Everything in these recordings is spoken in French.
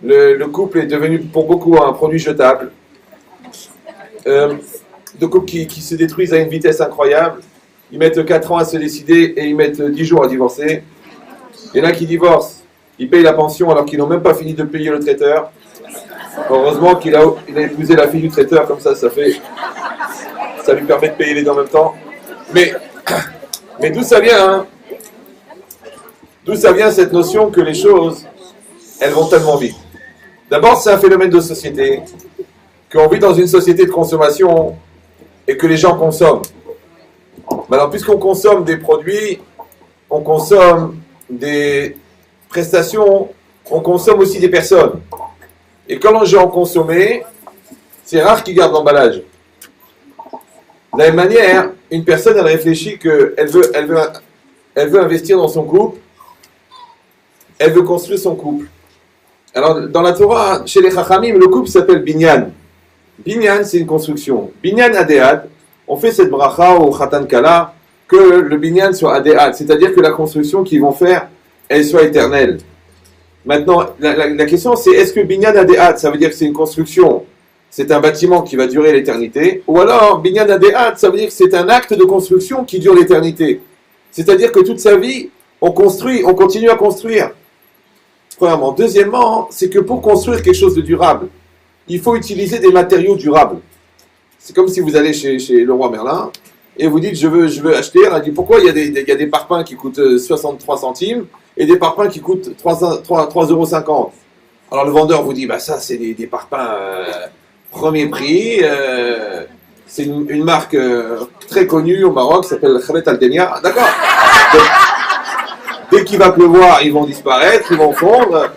Le couple est devenu pour beaucoup un produit jetable. De couples qui se détruisent à une vitesse incroyable. Ils mettent 4 ans à se décider et ils mettent 10 jours à divorcer. Il y en a qui divorcent, ils payent la pension alors qu'ils n'ont même pas fini de payer le traiteur. Heureusement qu'il a épousé la fille du traiteur, comme ça lui permet de payer les deux en même temps. Mais d'où ça vient, hein? D'où ça vient cette notion que les choses, elles vont tellement vite? D'abord, c'est un phénomène de société, qu'on vit dans une société de consommation et que les gens consomment. Maintenant, puisqu'on consomme des produits, on consomme des prestations, on consomme aussi des personnes. Et quand les gens consomment, c'est rare qu'ils gardent l'emballage. De la même manière, une personne, elle réfléchit qu'elle veut investir dans son couple, elle veut construire son couple. Alors, dans la Torah, chez les Chachamim, le couple s'appelle Binyan. Binyan, c'est une construction. Binyan Adéad, on fait cette bracha au Khatan Kala, que le Binyan soit Adéad, c'est-à-dire que la construction qu'ils vont faire, elle soit éternelle. Maintenant, la question c'est, est-ce que Binyan Adéad, ça veut dire que c'est une construction, c'est un bâtiment qui va durer l'éternité, ou alors Binyan Adéad, ça veut dire que c'est un acte de construction qui dure l'éternité. C'est-à-dire que toute sa vie, on construit, on continue à construire. Premièrement. Deuxièmement, c'est que pour construire quelque chose de durable, il faut utiliser des matériaux durables. C'est comme si vous allez chez Leroy Merlin et vous dites je veux acheter. Elle dit pourquoi il y a des parpaings qui coûtent 63 centimes et des parpaings qui coûtent 3,50 €. Alors le vendeur vous dit bah ça c'est des parpaings premier prix. C'est une marque très connue au Maroc, qui s'appelle Khalet Al-Denia. D'accord. Dès qu'il va pleuvoir, ils vont disparaître, ils vont fondre.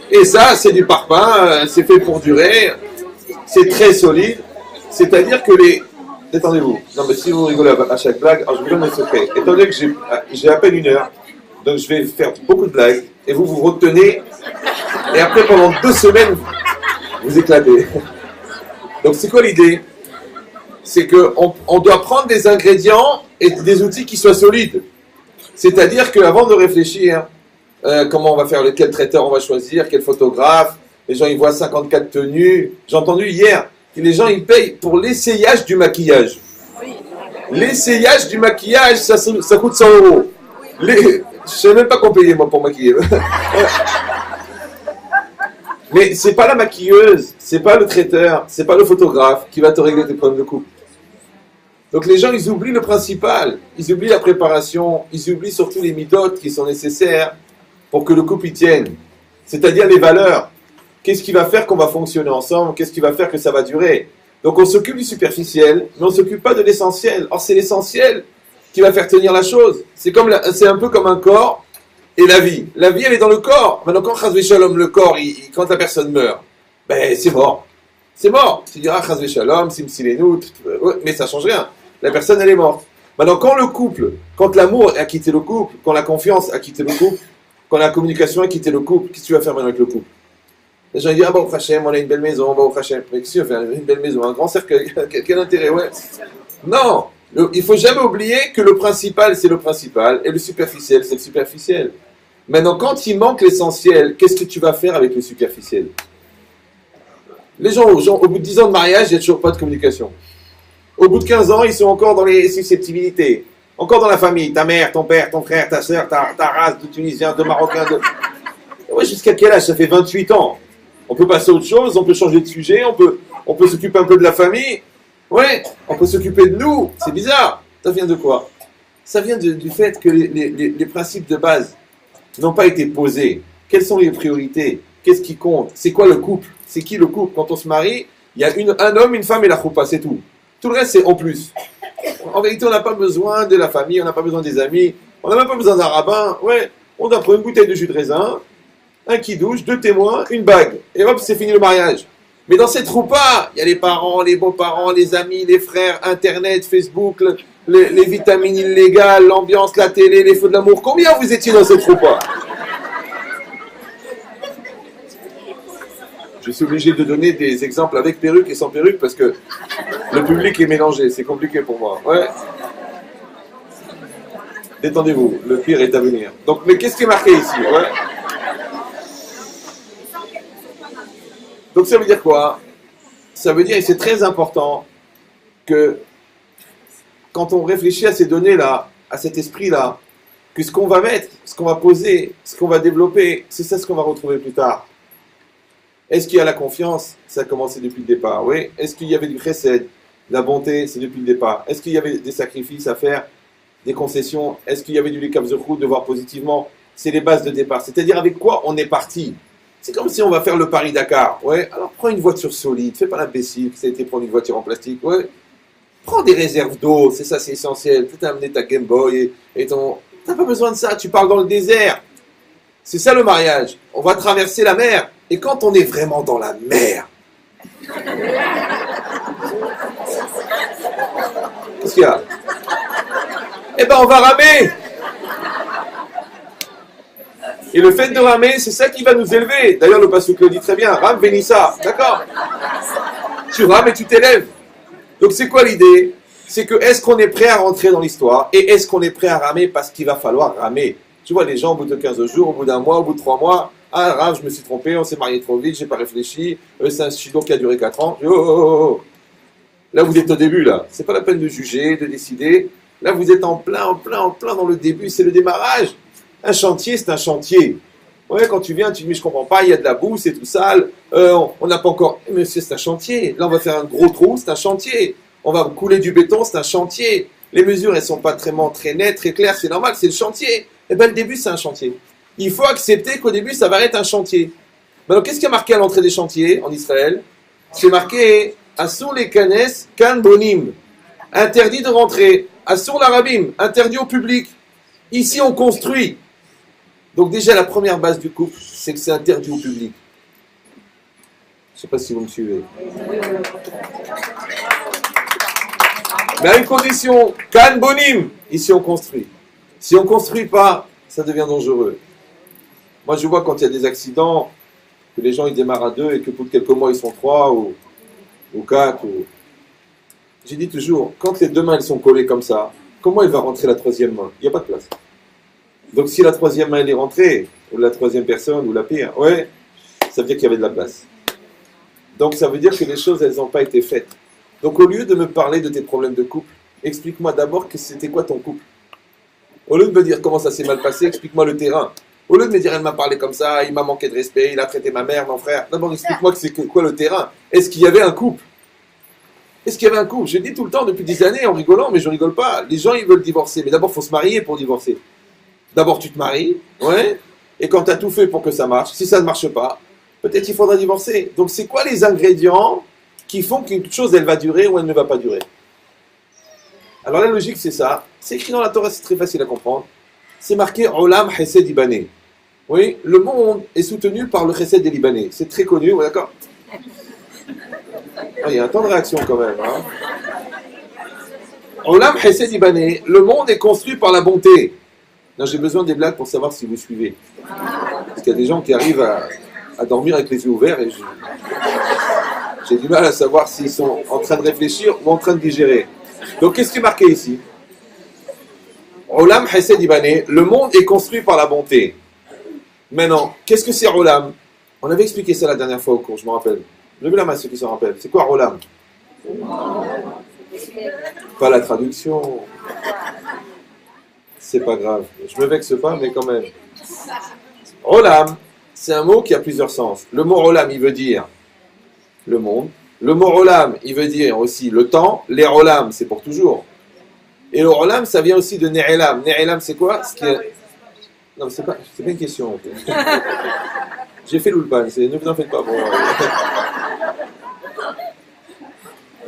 Et ça, c'est du parpaing, c'est fait pour durer, c'est très solide. C'est-à-dire que les... Détendez-vous. Non, mais si vous rigolez à chaque blague, alors je vous donne un secret. Étant donné que j'ai à peine 1 heure, donc je vais faire beaucoup de blagues, et vous retenez, et après, pendant 2 semaines, vous éclatez. Donc, c'est quoi l'idée? C'est qu'on doit prendre des ingrédients et des outils qui soient solides. C'est-à-dire qu'avant de réfléchir, comment on va faire, quel traiteur on va choisir, quel photographe, les gens ils voient 54 tenues. J'ai entendu hier que les gens ils payent pour l'essayage du maquillage. L'essayage du maquillage, ça coûte 100 €. Je ne sais même pas qu'on payait moi pour maquiller. Mais c'est pas la maquilleuse, c'est pas le traiteur, c'est pas le photographe qui va te régler tes problèmes de couple. Donc les gens, ils oublient le principal, ils oublient la préparation, ils oublient surtout les midotes qui sont nécessaires pour que le couple y tienne. C'est-à-dire les valeurs. Qu'est-ce qui va faire qu'on va fonctionner ensemble? Qu'est-ce qui va faire que ça va durer? Donc on s'occupe du superficiel, mais on ne s'occupe pas de l'essentiel. Or c'est l'essentiel qui va faire tenir la chose. C'est un peu comme un corps et la vie. La vie, elle est dans le corps. Maintenant, quand Chas Shalom, le corps, quand la personne meurt, ben c'est mort. C'est mort. Tu diras Chas Shalom, Simsilenu, mais ça ne change rien. La personne, elle est morte. Maintenant, quand l'amour a quitté le couple, quand la confiance a quitté le couple, quand la communication a quitté le couple, qu'est-ce que tu vas faire maintenant avec le couple? Les gens disent, ah bah au Hachem, on a une belle maison, bah au Hachem. Mais qu'est-ce que tu vas faire? Une belle maison, un grand cercueil, quel intérêt, ouais. Non, il ne faut jamais oublier que le principal, c'est le principal, et le superficiel, c'est le superficiel. Maintenant, quand il manque l'essentiel, qu'est-ce que tu vas faire avec le superficiel? Les gens, au bout de 10 ans de mariage, il n'y a toujours pas de communication. Au bout de 15 ans, ils sont encore dans les susceptibilités. Encore dans la famille. Ta mère, ton père, ton frère, ta soeur, ta race de Tunisiens, de Marocains. Ouais, jusqu'à quel âge? Ça fait 28 ans. On peut passer à autre chose, on peut changer de sujet, on peut s'occuper un peu de la famille. Ouais, on peut s'occuper de nous. C'est bizarre. Ça vient de quoi? Ça vient du fait que les principes de base n'ont pas été posés. Quelles sont les priorités? Qu'est-ce qui compte? C'est quoi le couple? C'est qui le couple? Quand on se marie, il y a un homme, une femme et la choupa, c'est tout. Tout le reste, c'est en plus. En vérité, on n'a pas besoin de la famille, on n'a pas besoin des amis, on n'a même pas besoin d'un rabbin. Ouais, on doit prendre une bouteille de jus de raisin, un kidouche, 2 témoins, une bague. Et hop, c'est fini le mariage. Mais dans cette roupa, il y a les parents, les beaux-parents, les amis, les frères, Internet, Facebook, les vitamines illégales, l'ambiance, la télé, les feux de l'amour. Combien vous étiez dans cette roupa? Je suis obligé de donner des exemples avec perruque et sans perruque parce que le public est mélangé. C'est compliqué pour moi. Ouais. Détendez-vous. Le pire est à venir. Donc, mais qu'est-ce qui est marqué ici? Ouais. Donc ça veut dire quoi? Ça veut dire, et c'est très important, que quand on réfléchit à ces données-là, à cet esprit-là, que ce qu'on va mettre, ce qu'on va poser, ce qu'on va développer, c'est ça ce qu'on va retrouver plus tard. Est-ce qu'il y a la confiance? Ça a commencé depuis le départ, oui. Est-ce qu'il y avait du chesed? La bonté, c'est depuis le départ. Est-ce qu'il y avait des sacrifices à faire? Des concessions? Est-ce qu'il y avait du likav zechut, de voir positivement? C'est les bases de départ. C'est-à-dire avec quoi on est parti. C'est comme si on va faire le Paris-Dakar. Ouais, alors prends une voiture solide, fais pas l'imbécile, ça a été prendre une voiture en plastique. Ouais. Prends des réserves d'eau, c'est ça, c'est essentiel. Tu as amené ta Game Boy et ton... T'as pas besoin de ça, tu parles dans le désert. C'est ça le mariage. On va traverser la mer. Et quand on est vraiment dans la mer, qu'est-ce qu'il y a? Eh ben on va ramer. Et le fait de ramer, c'est ça qui va nous élever. D'ailleurs, le pasuk le dit très bien. Ram Vénissa. D'accord? Tu rames et tu t'élèves. Donc c'est quoi l'idée? C'est que est-ce qu'on est prêt à rentrer dans l'histoire? Et est-ce qu'on est prêt à ramer parce qu'il va falloir ramer? Tu vois, les gens, au bout de 15 jours, au bout d'un mois, au bout de 3 mois, ah, rame, je me suis trompé, on s'est marié trop vite, j'ai pas réfléchi, c'est un chido qui a duré 4 ans. Oh, oh, oh. Là, vous êtes au début, là. C'est pas la peine de juger, de décider. Là, vous êtes en plein dans le début, c'est le démarrage. Un chantier, c'est un chantier. Ouais, quand tu viens, tu dis, mais je comprends pas, il y a de la boue, c'est tout sale, on n'a pas encore... Mais monsieur, c'est un chantier. Là, on va faire un gros trou, c'est un chantier. On va couler du béton, c'est un chantier. Les mesures, elles sont pas très nettes, très claires, c'est normal, c'est le chantier. Eh bien, le début, c'est un chantier. Il faut accepter qu'au début, ça va être un chantier. Maintenant, qu'est-ce qui a marqué à l'entrée des chantiers en Israël? C'est marqué Asur les kanes kan bonim. Interdit de rentrer. Asur l'arabim. Interdit au public. Ici, on construit. Donc déjà, la première base du couple, c'est que c'est interdit au public. Je ne sais pas si vous me suivez. Mais à une condition, kan bonim. Ici, on construit. Si on ne construit pas, ça devient dangereux. Moi, je vois quand il y a des accidents, que les gens ils démarrent à 2 et que pour quelques mois, ils sont 3 ou 4. J'ai dit toujours, quand les 2 mains elles sont collées comme ça, comment il va rentrer la 3e main? Il n'y a pas de place. Donc si la 3e main elle est rentrée, ou la 3e personne, ou la pire, ouais, ça veut dire qu'il y avait de la place. Donc ça veut dire que les choses, elles n'ont pas été faites. Donc au lieu de me parler de tes problèmes de couple, explique-moi d'abord que c'était quoi ton couple. Au lieu de me dire comment ça s'est mal passé, explique-moi le terrain. Au lieu de me dire elle m'a parlé comme ça, il m'a manqué de respect, il a traité ma mère, mon frère. D'abord explique-moi que c'est quoi le terrain. Est-ce qu'il y avait un couple? Est-ce qu'il y avait un couple? Je dis tout le temps depuis des années en rigolant, mais je rigole pas. Les gens ils veulent divorcer, mais d'abord il faut se marier pour divorcer. D'abord tu te maries, ouais, et quand tu as tout fait pour que ça marche, si ça ne marche pas, peut-être il faudra divorcer. Donc c'est quoi les ingrédients qui font qu'une chose elle va durer ou elle ne va pas durer? Alors la logique c'est ça, c'est écrit dans la Torah, c'est très facile à comprendre. C'est marqué Olam Chesed Libanais. Oui, le monde est soutenu par le Chesed des Libanais. C'est très connu, oui, d'accord? Ah, il y a un temps de réaction quand même. Hein? Olam Chesed Libanais, le monde est construit par la bonté. Non, j'ai besoin des blagues pour savoir si vous suivez. Parce qu'il y a des gens qui arrivent à dormir avec les yeux ouverts et j'ai du mal à savoir s'ils sont en train de réfléchir ou en train de digérer. Donc qu'est-ce qui est marqué ici? Olam Chesed Libanais, le monde est construit par la bonté. Maintenant, qu'est-ce que c'est Olam? On avait expliqué ça la dernière fois au cours, je me rappelle. Levez la main ceux qui s'en rappellent. C'est quoi Olam? Pas la traduction. C'est pas grave. Je me vexe pas, mais quand même. Olam, c'est un mot qui a plusieurs sens. Le mot Olam, il veut dire le monde. Le mot Olam, il veut dire aussi le temps. Les Olam, c'est pour toujours. Et le Olam, ça vient aussi de Ne'elam. Ne'elam, c'est quoi? Non, c'est pas une question. En fait. J'ai fait l'ulpan, ne vous en faites pas. Bon,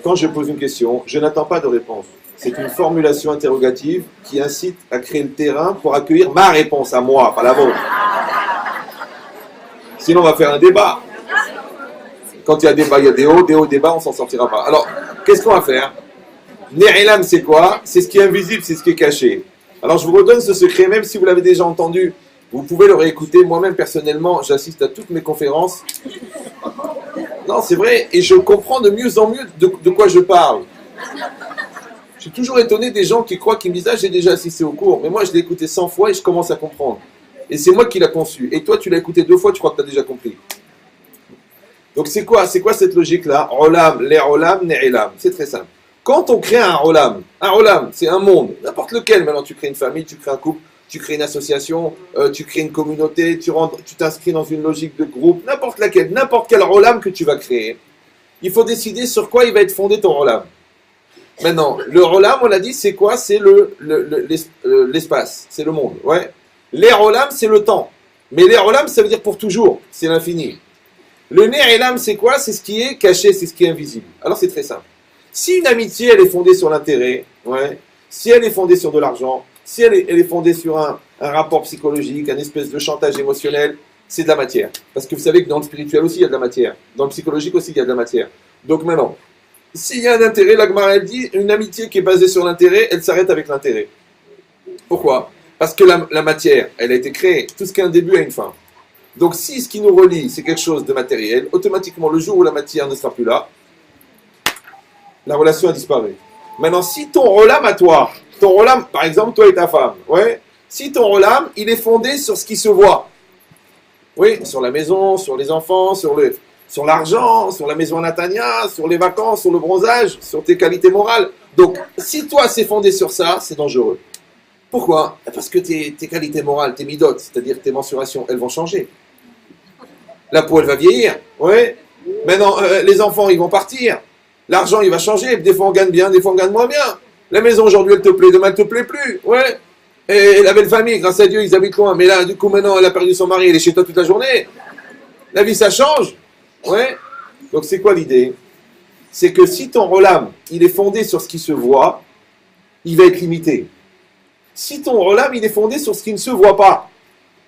Quand je pose une question, je n'attends pas de réponse. C'est une formulation interrogative qui incite à créer le terrain pour accueillir ma réponse à moi, pas la vôtre. Sinon, on va faire un débat. Quand il y a débat, il y a des hauts débats, on ne s'en sortira pas. Alors, qu'est-ce qu'on va faire? Ne'elam, c'est quoi? C'est ce qui est invisible, c'est ce qui est caché. Alors, je vous redonne ce secret, même si vous l'avez déjà entendu. Vous pouvez le réécouter. Moi-même, personnellement, j'assiste à toutes mes conférences. Non, c'est vrai. Et je comprends de mieux en mieux de quoi je parle. Je suis toujours étonné des gens qui croient, qui me disent « Ah, j'ai déjà assisté au cours. » Mais moi, je l'ai écouté 100 fois et je commence à comprendre. Et c'est moi qui l'ai conçu. Et toi, tu l'as écouté 2 fois, tu crois que tu as déjà compris. Donc c'est quoi cette logique-là? Olam, les olam, ne'elam. C'est très simple. Quand on crée un olam, c'est un monde, n'importe lequel. Maintenant, tu crées une famille, tu crées un couple, tu crées une association, tu crées une communauté, tu t'inscris dans une logique de groupe, n'importe laquelle, n'importe quel olam que tu vas créer. Il faut décider sur quoi il va être fondé ton olam. Maintenant, le olam, on l'a dit, c'est quoi? C'est l'espace, c'est le monde. Ouais. Les olam, c'est le temps. Mais les olam, ça veut dire pour toujours, c'est l'infini. Le ne'elam, c'est quoi? C'est ce qui est caché, c'est ce qui est invisible. Alors c'est très simple. Si une amitié, elle est fondée sur l'intérêt, ouais, si elle est fondée sur de l'argent, si elle est fondée sur un rapport psychologique, un espèce de chantage émotionnel, c'est de la matière. Parce que vous savez que dans le spirituel aussi, il y a de la matière. Dans le psychologique aussi, il y a de la matière. Donc maintenant, s'il y a un intérêt, la Gemara, elle dit, une amitié qui est basée sur l'intérêt, elle s'arrête avec l'intérêt. Pourquoi? Parce que la matière, elle a été créée. Tout ce qui a un début a une fin. Donc si ce qui nous relie, c'est quelque chose de matériel, automatiquement, le jour où la matière ne sera plus là, la relation a disparu. Maintenant, si ton olam à toi, ton olam, par exemple, toi et ta femme, ouais, si ton olam, il est fondé sur ce qui se voit, oui, sur la maison, sur les enfants, sur l'argent, sur la maison à Natania, sur les vacances, sur le bronzage, sur tes qualités morales. Donc, si toi, c'est fondé sur ça, c'est dangereux. Pourquoi? Parce que tes qualités morales, tes midotes, c'est-à-dire tes mensurations, elles vont changer. La peau, elle va vieillir, ouais. Maintenant, les enfants, ils vont partir. L'argent, il va changer. Des fois, on gagne bien, des fois, on gagne moins bien. La maison, aujourd'hui, elle te plaît, demain, elle te plaît plus. Ouais. Et la belle famille, grâce à Dieu, ils habitent loin. Mais là, du coup, maintenant, elle a perdu son mari, elle est chez toi toute la journée. La vie, ça change. Ouais. Donc, c'est quoi l'idée? C'est que si ton olam, il est fondé sur ce qui se voit, il va être limité. Si ton olam, il est fondé sur ce qui ne se voit pas,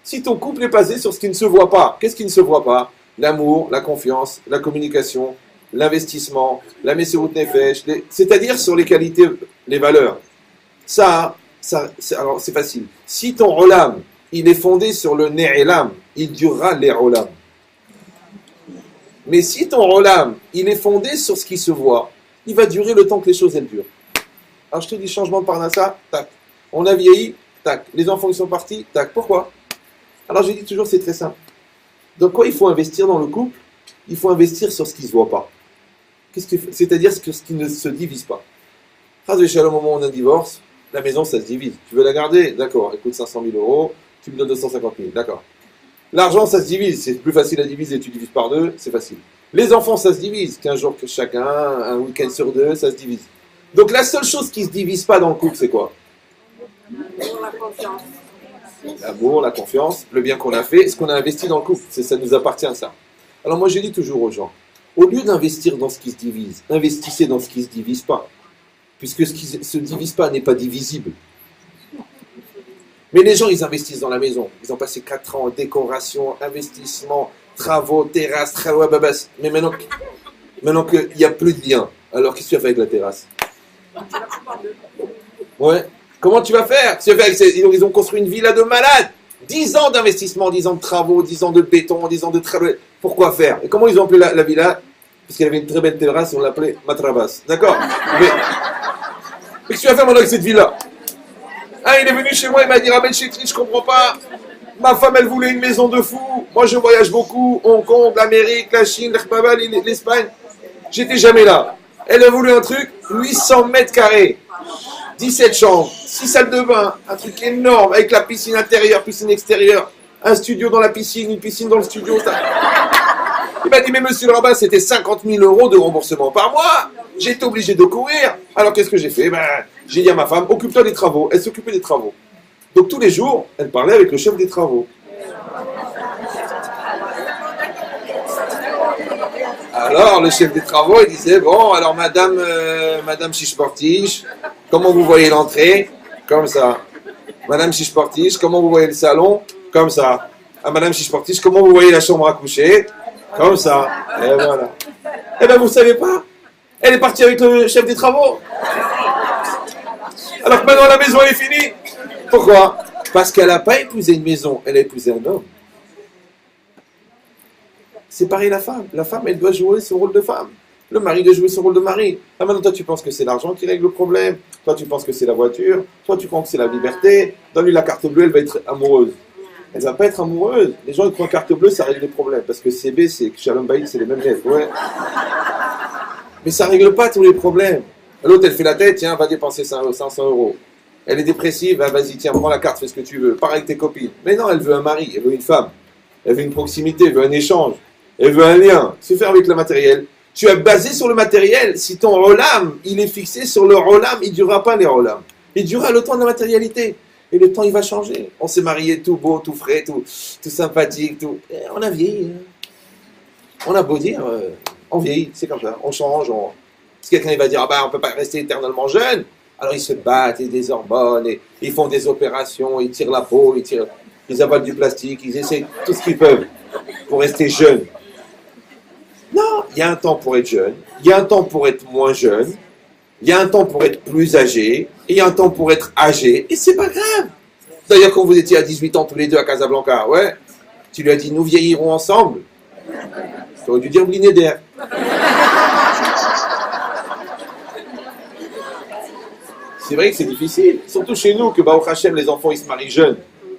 si ton couple est basé sur ce qui ne se voit pas, qu'est-ce qui ne se voit pas? L'amour, la confiance, la communication, l'investissement, la Messirut Nefesh, c'est-à-dire sur les qualités, les valeurs. Alors c'est facile. Si ton olam, il est fondé sur le ne'elam, il durera les olam. Mais si ton olam, il est fondé sur ce qui se voit, il va durer le temps que les choses elles durent. Alors je te dis changement de Parnassa, tac. On a vieilli, tac. Les enfants ils sont partis, tac. Pourquoi? Alors je dis toujours c'est très simple. Donc quoi il faut investir dans le couple? Il faut investir sur ce qui ne se voit pas. C'est-à-dire ce qui ne se divise pas. Au moment où on a un divorce, la maison ça se divise. Tu veux la garder? D'accord, elle coûte 500 000 euros, tu me donnes 250 000, d'accord. L'argent ça se divise, c'est plus facile à diviser, tu divises par deux, c'est facile. Les enfants ça se divise, 15 jours que chacun, un week-end sur deux, ça se divise. Donc la seule chose qui ne se divise pas dans le couple, c'est quoi? La confiance. L'amour, la confiance, le bien qu'on a fait, ce qu'on a investi dans le couple, ça nous appartient ça. Alors moi je dis toujours aux gens, au lieu d'investir dans ce qui se divise, investissez dans ce qui ne se divise pas. Puisque ce qui ne se divise pas n'est pas divisible. Mais les gens, ils investissent dans la maison. Ils ont passé 4 ans, décoration, investissement, travaux, terrasse, travaux, babas. Mais maintenant qu'il n'y a plus de lien, alors qu'est-ce que tu vas faire avec la terrasse? Ouais. Comment tu vas faire? Ils ont construit une villa de malade. 10 ans d'investissement, 10 ans de travaux, 10 ans de béton, 10 ans de travaux. Pourquoi faire? Et comment ils ont appelé la villa? Parce qu'elle avait une très belle terrasse, on l'appelait Matrabas. D'accord? Mais qu'est-ce que tu vas faire maintenant avec cette villa? Ah, il est venu chez moi, il m'a dit Rabbi Chetri, je comprends pas. Ma femme, elle voulait une maison de fou. Moi, je voyage beaucoup. Hong Kong, l'Amérique, la Chine, l'Espagne. J'étais jamais là. Elle a voulu un truc, 800 mètres carrés, 17 chambres, 6 salles de bain, un truc énorme, avec la piscine intérieure, piscine extérieure, un studio dans la piscine, une piscine dans le studio. Ça. Il m'a dit, mais monsieur le rabbin, c'était 50 000 euros de remboursement par mois. J'étais obligé de courir. Alors qu'est-ce que j'ai fait? J'ai dit à ma femme, occupe-toi des travaux. Elle s'occupait des travaux. Donc tous les jours, elle parlait avec le chef des travaux. Alors le chef des travaux, il disait, bon, alors madame Chichportiche, comment vous voyez l'entrée? Comme ça. Madame Chichportiche, comment vous voyez le salon? Comme ça. Ah, madame Chichportiche, comment vous voyez la chambre à coucher? Comme ça. Et voilà. Eh bien, vous ne savez pas? Elle est partie avec le chef des travaux. Alors que maintenant, la maison est finie. Pourquoi? Parce qu'elle n'a pas épousé une maison, elle a épousé un homme. C'est pareil la femme. La femme, elle doit jouer son rôle de femme. Le mari doit jouer son rôle de mari. Ah, maintenant, toi, tu penses que c'est l'argent qui règle le problème. Toi, tu penses que c'est la voiture. Toi, tu penses que c'est la liberté. Donne-lui la carte bleue, elle va être amoureuse. Elle va pas être amoureuse. Les gens, ils croient carte bleue, ça règle les problèmes. Parce que CB, c'est Shalom Bayit, c'est les mêmes lettres. Ouais. Mais ça règle pas tous les problèmes. L'autre, elle fait la tête, tiens, va dépenser 500 euros. Elle est dépressive, ah, vas-y, tiens, prends la carte, fais ce que tu veux. Pars avec tes copines. Mais non, elle veut un mari, elle veut une femme. Elle veut une proximité, elle veut un échange. Elle veut un lien. Se faire avec le matériel. Tu as basé sur le matériel. Si ton rolam, il est fixé sur le rolam, il ne durera pas les rolam. Il durera le temps de la matérialité. Et le temps, il va changer. On s'est marié tout beau, tout frais, tout sympathique, tout. Et on a vieilli. On a beau dire, on vieillit, c'est comme ça. On change. Si quelqu'un il va dire, ah ben, on ne peut pas rester éternellement jeune, alors ils se battent, ils des hormones, et ils font des opérations, ils tirent la peau, ils avalent du plastique, ils essaient tout ce qu'ils peuvent pour rester jeunes. Non, il y a un temps pour être jeune, il y a un temps pour être moins jeune, il y a un temps pour être plus âgé, et il y a un temps pour être âgé, et c'est pas grave. D'ailleurs, quand vous étiez à 18 ans tous les deux à Casablanca, ouais, tu lui as dit, nous vieillirons ensemble. Tu aurais dû dire Blinéder. C'est vrai que c'est difficile, surtout chez nous, que Baruch Hashem, les enfants, ils se marient jeunes,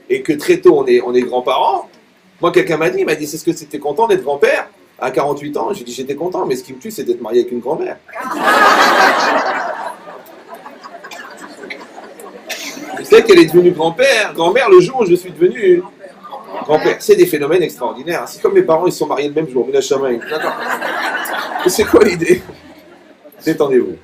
et que très tôt, on est grands-parents. Moi, quelqu'un m'a dit, c'est-ce que c'était content d'être grand-père à 48 ans? J'ai dit, j'étais content, mais ce qui me tue, c'est d'être marié avec une grand-mère. Je sais qu'elle est devenue grand-mère le jour où je suis devenu grand-père. C'est des phénomènes extraordinaires. C'est comme mes parents, ils se sont mariés le même jour, Mina Shamaï. D'accord. C'est quoi l'idée? Détendez-vous.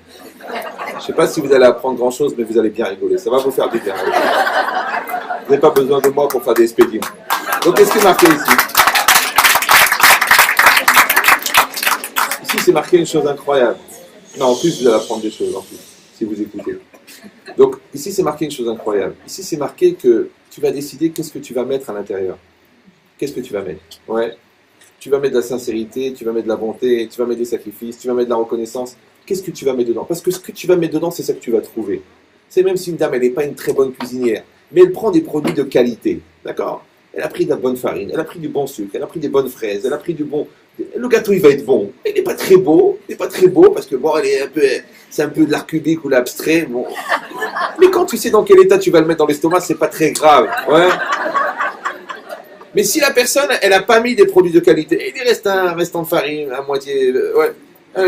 Je ne sais pas si vous allez apprendre grand-chose, mais vous allez bien rigoler. Ça va vous faire du bien. Vous n'avez pas besoin de moi pour faire des expédients. Donc, qu'est-ce qui est marqué ici? Ici, c'est marqué une chose incroyable. Non, en plus, vous allez apprendre des choses, en plus, si vous écoutez. Donc, ici, c'est marqué une chose incroyable. Ici, c'est marqué que tu vas décider qu'est-ce que tu vas mettre à l'intérieur. Qu'est-ce que tu vas mettre? Ouais. Tu vas mettre de la sincérité, tu vas mettre de la bonté, tu vas mettre des sacrifices, tu vas mettre de la reconnaissance. Qu'est-ce que tu vas mettre dedans? Parce que ce que tu vas mettre dedans, c'est ça que tu vas trouver. C'est même si une dame, elle n'est pas une très bonne cuisinière, mais elle prend des produits de qualité. D'accord? Elle a pris de la bonne farine, elle a pris du bon sucre, elle a pris des bonnes fraises, elle a pris du bon... Le gâteau, il va être bon. Il n'est pas très beau. Il n'est pas très beau parce que, bon, c'est un peu de l'art cubique ou l'abstrait. Bon. Mais quand tu sais dans quel état tu vas le mettre dans l'estomac, c'est pas très grave. Ouais. Mais si la personne, elle n'a pas mis des produits de qualité, il reste un restant de farine, à moitié... ouais.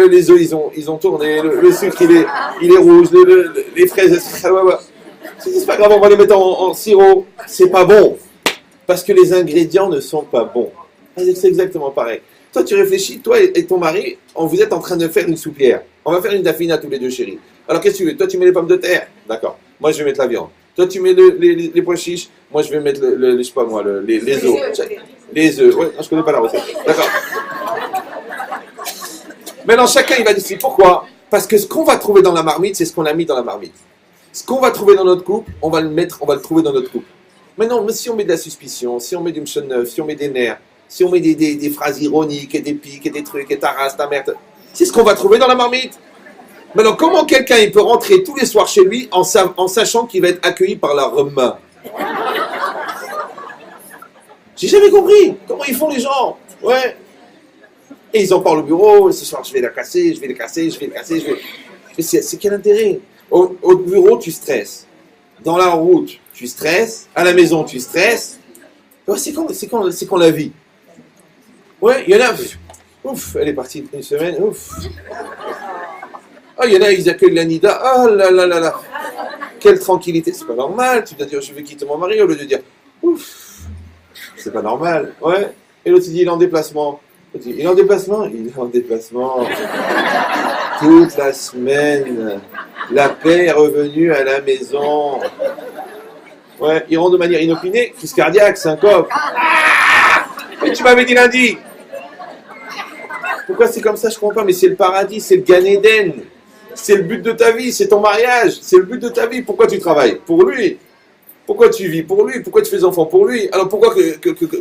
Les œufs, ils ont tourné, le sucre, il est rouge, les fraises, c'est pas grave, on va les mettre en sirop. C'est pas bon. Parce que les ingrédients ne sont pas bons. C'est exactement pareil. Toi, tu réfléchis, toi et ton mari, vous êtes en train de faire une soupière. On va faire une dafina tous les deux, chérie. Alors, qu'est-ce que tu veux? Toi, tu mets les pommes de terre. D'accord. Moi, je vais mettre la viande. Toi, tu mets les pois chiches. Moi, je vais mettre je sais pas moi, les œufs. Les œufs. Ouais, je connais pas la recette. D'accord. Maintenant, chacun, il va décider. Pourquoi? Parce que ce qu'on va trouver dans la marmite, c'est ce qu'on a mis dans la marmite. Ce qu'on va trouver dans notre couple, on va le trouver dans notre couple. Maintenant, si on met de la suspicion, si on met du mchon neuf, si on met des nerfs, si on met des phrases ironiques et des piques et des trucs et ta race, ta merde, c'est ce qu'on va trouver dans la marmite. Maintenant, comment quelqu'un il peut rentrer tous les soirs chez lui en sachant qu'il va être accueilli par la Roma? J'ai jamais compris. Comment ils font les gens? Ouais. Et ils en parlent au bureau. Ce soir, je vais la casser, je vais la casser, je vais la casser. Mais c'est quel intérêt? Au bureau, tu stresses. Dans la route, tu stresses. À la maison, tu stresses. Ouais, c'est quand la vie. Ouais, il y en a. Ouf, elle est partie une semaine. Ouf. Oh, il y en a, ils accueillent la Nida. Oh là là là là. Quelle tranquillité. C'est pas normal. Tu dois dire, je vais quitter mon mari au lieu de dire, ouf. C'est pas normal. Ouais. Et l'autre, il dit, il est en déplacement. Il est en déplacement. Il est en déplacement. Toute la semaine. La paix est revenue à la maison. Ouais, il rentre de manière inopinée. Crise cardiaque, syncope. Mais tu m'avais dit lundi. Pourquoi c'est comme ça? Je comprends pas. Mais c'est le paradis, c'est le Gan Eden. C'est le but de ta vie, c'est ton mariage. C'est le but de ta vie. Pourquoi tu travailles? Pour lui. Pourquoi tu vis? Pour lui. Pourquoi tu fais des enfants? Pour lui. Alors pourquoi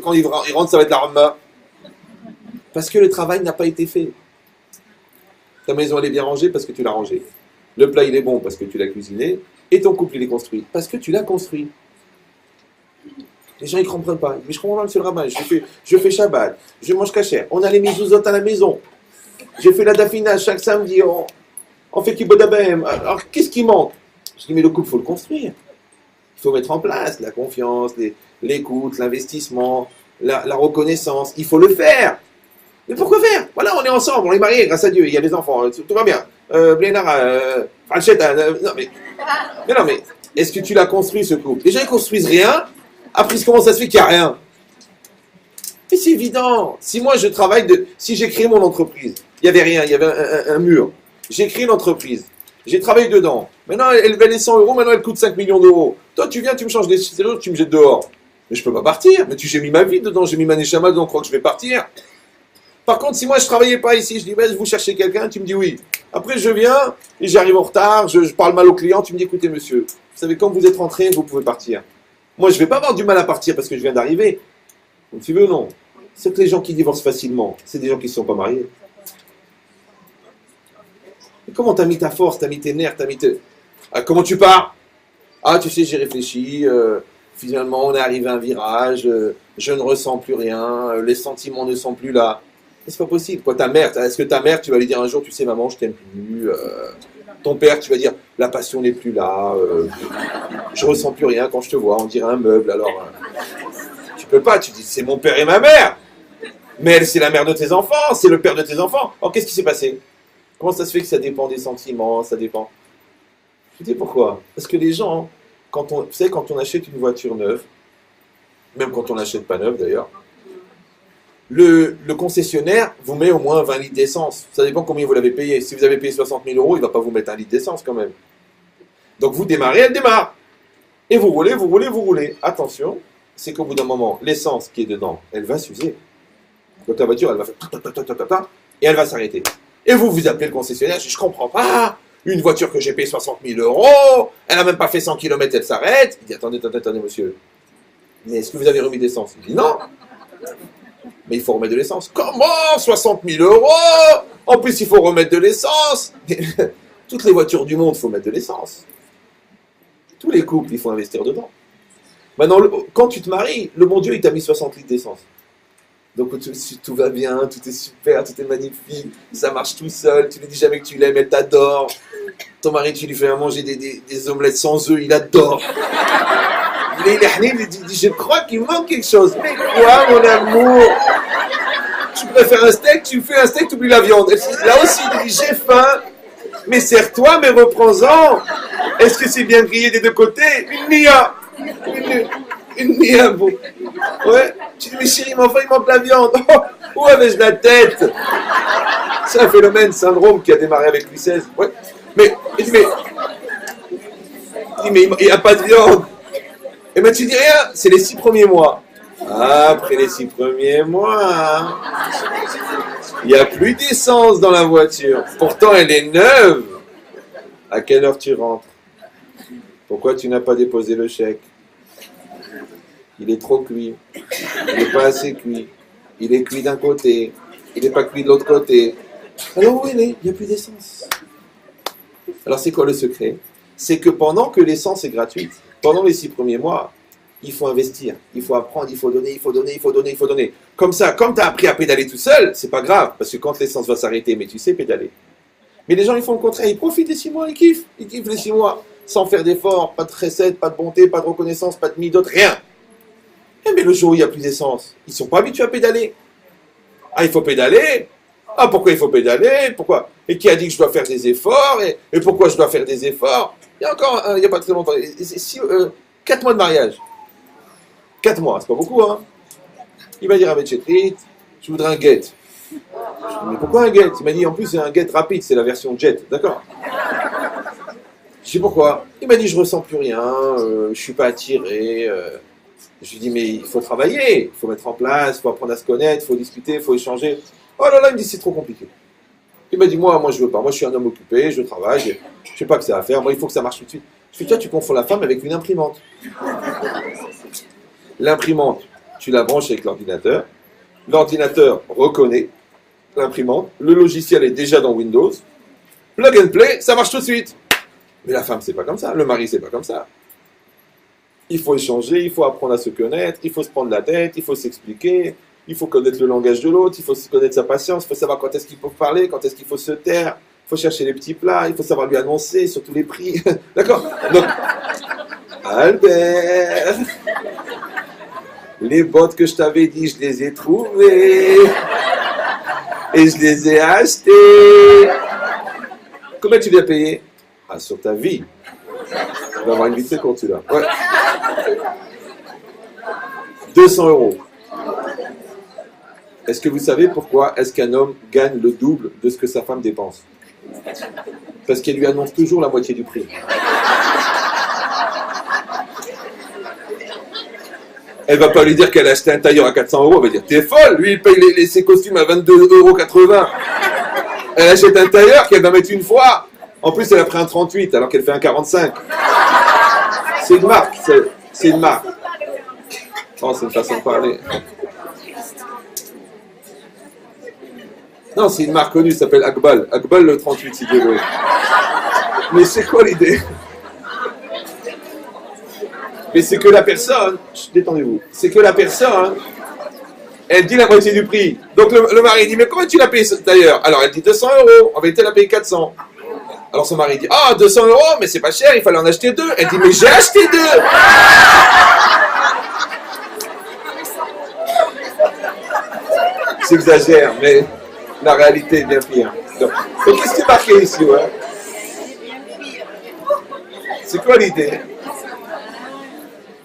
quand il rentre, ça va être la Rama? Parce que le travail n'a pas été fait. Ta maison, elle est bien rangée parce que tu l'as rangée. Le plat, il est bon parce que tu l'as cuisiné. Et ton couple, il est construit parce que tu l'as construit. Les gens, ils ne comprennent pas. Mais je comprends pas, monsieur le rabbin. Je fais Shabbat. Je mange kasher. On a les mezuzot à la maison. Je fais la dafina chaque samedi. On fait kibbutz. Alors, qu'est-ce qui manque? Je dis, mais le couple, il faut le construire. Il faut mettre en place la confiance, l'écoute, l'investissement, la reconnaissance. Il faut le faire. Mais pourquoi faire? Voilà, on est ensemble, on est mariés, grâce à Dieu, il y a des enfants, tout va bien. Blénard, Franchette, non mais, est-ce que tu l'as construit ce couple? Les gens ils construisent rien, après comment ça se fait qu'il n'y a rien? Mais c'est évident. Si moi je travaille, si j'ai créé mon entreprise, il n'y avait rien, il y avait un mur. J'ai créé une entreprise, j'ai travaillé dedans. Maintenant elle valait 100 euros, maintenant elle coûte 5 millions d'euros. Toi tu viens, tu me changes des serrures, tu me jettes dehors. Mais je ne peux pas partir. Mais j'ai mis ma vie dedans, j'ai mis ma neshama dedans, je crois que je vais partir. Par contre, si moi je ne travaillais pas ici, je dis, vous cherchez quelqu'un, tu me dis oui. Après je viens, et j'arrive en retard, je parle mal au client, tu me dis, écoutez monsieur, vous savez, quand vous êtes rentré, vous pouvez partir. Moi je ne vais pas avoir du mal à partir parce que je viens d'arriver. Donc, tu veux ou non? C'est que les gens qui divorcent facilement, c'est des gens qui ne se sont pas mariés. Et comment t'as mis ta force, t'as mis tes nerfs, Ah, comment tu pars? Ah, tu sais, j'ai réfléchi, finalement on est arrivé à un virage, je ne ressens plus rien, les sentiments ne sont plus là. Mais c'est pas possible, quoi. Ta mère, est-ce que ta mère, tu vas lui dire un jour, tu sais maman, je t'aime plus, ton père, tu vas dire, la passion n'est plus là, je ressens plus rien quand je te vois, on dirait un meuble, alors... Tu peux pas, tu dis, c'est mon père et ma mère. Mais elle, c'est la mère de tes enfants, c'est le père de tes enfants. Alors, qu'est-ce qui s'est passé? Comment ça se fait que ça dépend des sentiments, ça dépend? Je dis pourquoi? Parce que les gens, vous savez, quand on achète une voiture neuve, même quand on n'achète pas neuve d'ailleurs, le concessionnaire vous met au moins 20 litres d'essence. Ça dépend combien vous l'avez payé. Si vous avez payé 60 000 euros, il ne va pas vous mettre un litre d'essence quand même. Donc vous démarrez, elle démarre. Et vous roulez, vous roulez, vous roulez. Attention, c'est qu'au bout d'un moment, l'essence qui est dedans, elle va s'user. Donc la voiture, elle va faire et elle va s'arrêter. Et vous appelez le concessionnaire, je ne comprends pas, une voiture que j'ai payé 60 000 euros, elle n'a même pas fait 100 km, elle s'arrête. Il dit, attendez, monsieur, mais est-ce que vous avez remis d'essence? Il dit, non. Mais il faut remettre de l'essence. Comment 60 000 euros? En plus, il faut remettre de l'essence. Toutes les voitures du monde, il faut mettre de l'essence. Tous les couples, il faut investir dedans. Maintenant, quand tu te maries, le bon Dieu, il t'a mis 60 litres d'essence. Donc tout va bien, tout est super, tout est magnifique, ça marche tout seul, tu lui dis jamais que tu l'aimes, elle t'adore. Ton mari, tu lui fais à manger des omelettes sans œufs, il adore. Il dit, je crois qu'il manque quelque chose. Mais quoi, mon amour? Tu préfères un steak, tu fais un steak, tu oublies la viande. Là aussi, il dit, j'ai faim, mais serre-toi, mais reprends-en. Est-ce que c'est bien grillé des deux côtés? Une nia. Une nia, bon. Ouais. Tu dis, mais chérie, mais enfin, il manque la viande. Oh, où avais-je la tête? C'est un phénomène, syndrome qui a démarré avec Louis XVI. Ouais. Mais il n'y a pas de viande. Et ben tu dis rien, c'est les 6 premiers mois. Après les 6 premiers mois, il n'y a plus d'essence dans la voiture. Pourtant, elle est neuve. À quelle heure tu rentres? Pourquoi tu n'as pas déposé le chèque? Il est trop cuit. Il n'est pas assez cuit. Il est cuit d'un côté. Il n'est pas cuit de l'autre côté. Alors où il est? Il n'y a plus d'essence. Alors c'est quoi le secret? C'est que pendant que l'essence est gratuite, pendant les 6 premiers mois, il faut investir, il faut apprendre, il faut donner. Comme ça, comme tu as appris à pédaler tout seul, c'est pas grave, parce que quand l'essence va s'arrêter, mais tu sais pédaler. Mais les gens, ils font le contraire, ils profitent des 6 mois, ils kiffent les 6 mois, sans faire d'efforts, pas de recette, pas de bonté, pas de reconnaissance, pas de midote, rien. Mais le jour où il n'y a plus d'essence, ils ne sont pas habitués à pédaler. Ah, il faut pédaler. Ah, pourquoi il faut pédaler? Pourquoi? Et qui a dit que je dois faire des efforts? Et pourquoi je dois faire des efforts? Il y a encore, il n'y a pas très longtemps, 4 mois de mariage. 4 mois, c'est pas beaucoup, hein? Il m'a dit, Rav Chetrit, je voudrais un get. Je lui ai dit, mais pourquoi un get? Il m'a dit, en plus, c'est un get rapide, c'est la version jet, d'accord? Je lui ai dit, pourquoi? Il m'a dit, je ressens plus rien, je suis pas attiré. Je lui ai dit, mais il faut travailler, il faut mettre en place, il faut apprendre à se connaître, il faut discuter, il faut échanger. Oh là là, il me dit, c'est trop compliqué. Il m'a dit, moi, je veux pas. Moi, je suis un homme occupé, je travaille, je sais pas que ça va faire. Moi, il faut que ça marche tout de suite. Je lui ai dit, toi, tu confonds la femme avec une imprimante. L'imprimante, tu la branches avec l'ordinateur. L'ordinateur reconnaît l'imprimante. Le logiciel est déjà dans Windows. Plug and play, ça marche tout de suite. Mais la femme, c'est pas comme ça. Le mari, c'est pas comme ça. Il faut échanger, il faut apprendre à se connaître, il faut se prendre la tête, il faut s'expliquer. Il faut connaître le langage de l'autre, il faut connaître sa patience, il faut savoir quand est-ce qu'il faut parler, quand est-ce qu'il faut se taire, il faut chercher les petits plats, il faut savoir lui annoncer, surtout les prix. D'accord? Donc, Albert, les bottes que je t'avais dit, je les ai trouvées. Et je les ai achetées. Combien tu les as payées? Ah, sur ta vie. Tu vas avoir une vie très courte, celui-là. Ouais. 200 €. Est-ce que vous savez pourquoi est-ce qu'un homme gagne le double de ce que sa femme dépense? Parce qu'elle lui annonce toujours la moitié du prix. Elle va pas lui dire qu'elle a acheté un tailleur à 400 €, elle va dire t'es folle, lui il paye ses costumes à 22,80 €. Elle achète un tailleur qu'elle va mettre une fois. En plus elle a pris un 38 alors qu'elle fait un 45. C'est une marque, c'est une marque. Oh, c'est une façon de parler. Non, c'est une marque connue, ça s'appelle Akbal. Akbal le 38 si tu veux. Mais c'est quoi l'idée? Mais c'est que la personne, détendez-vous, c'est que la personne, elle dit la moitié du prix. Donc le mari dit, mais comment tu l'as payé ce tailleur? Alors elle dit 200 €, en vérité elle a payé 400. Alors son mari dit, ah 200 €, mais c'est pas cher, il fallait en acheter 2. Elle dit, mais j'ai acheté 2. J'exagère, mais la réalité est bien pire. Donc qu'est-ce qui est marqué ici, ouais? C'est quoi l'idée?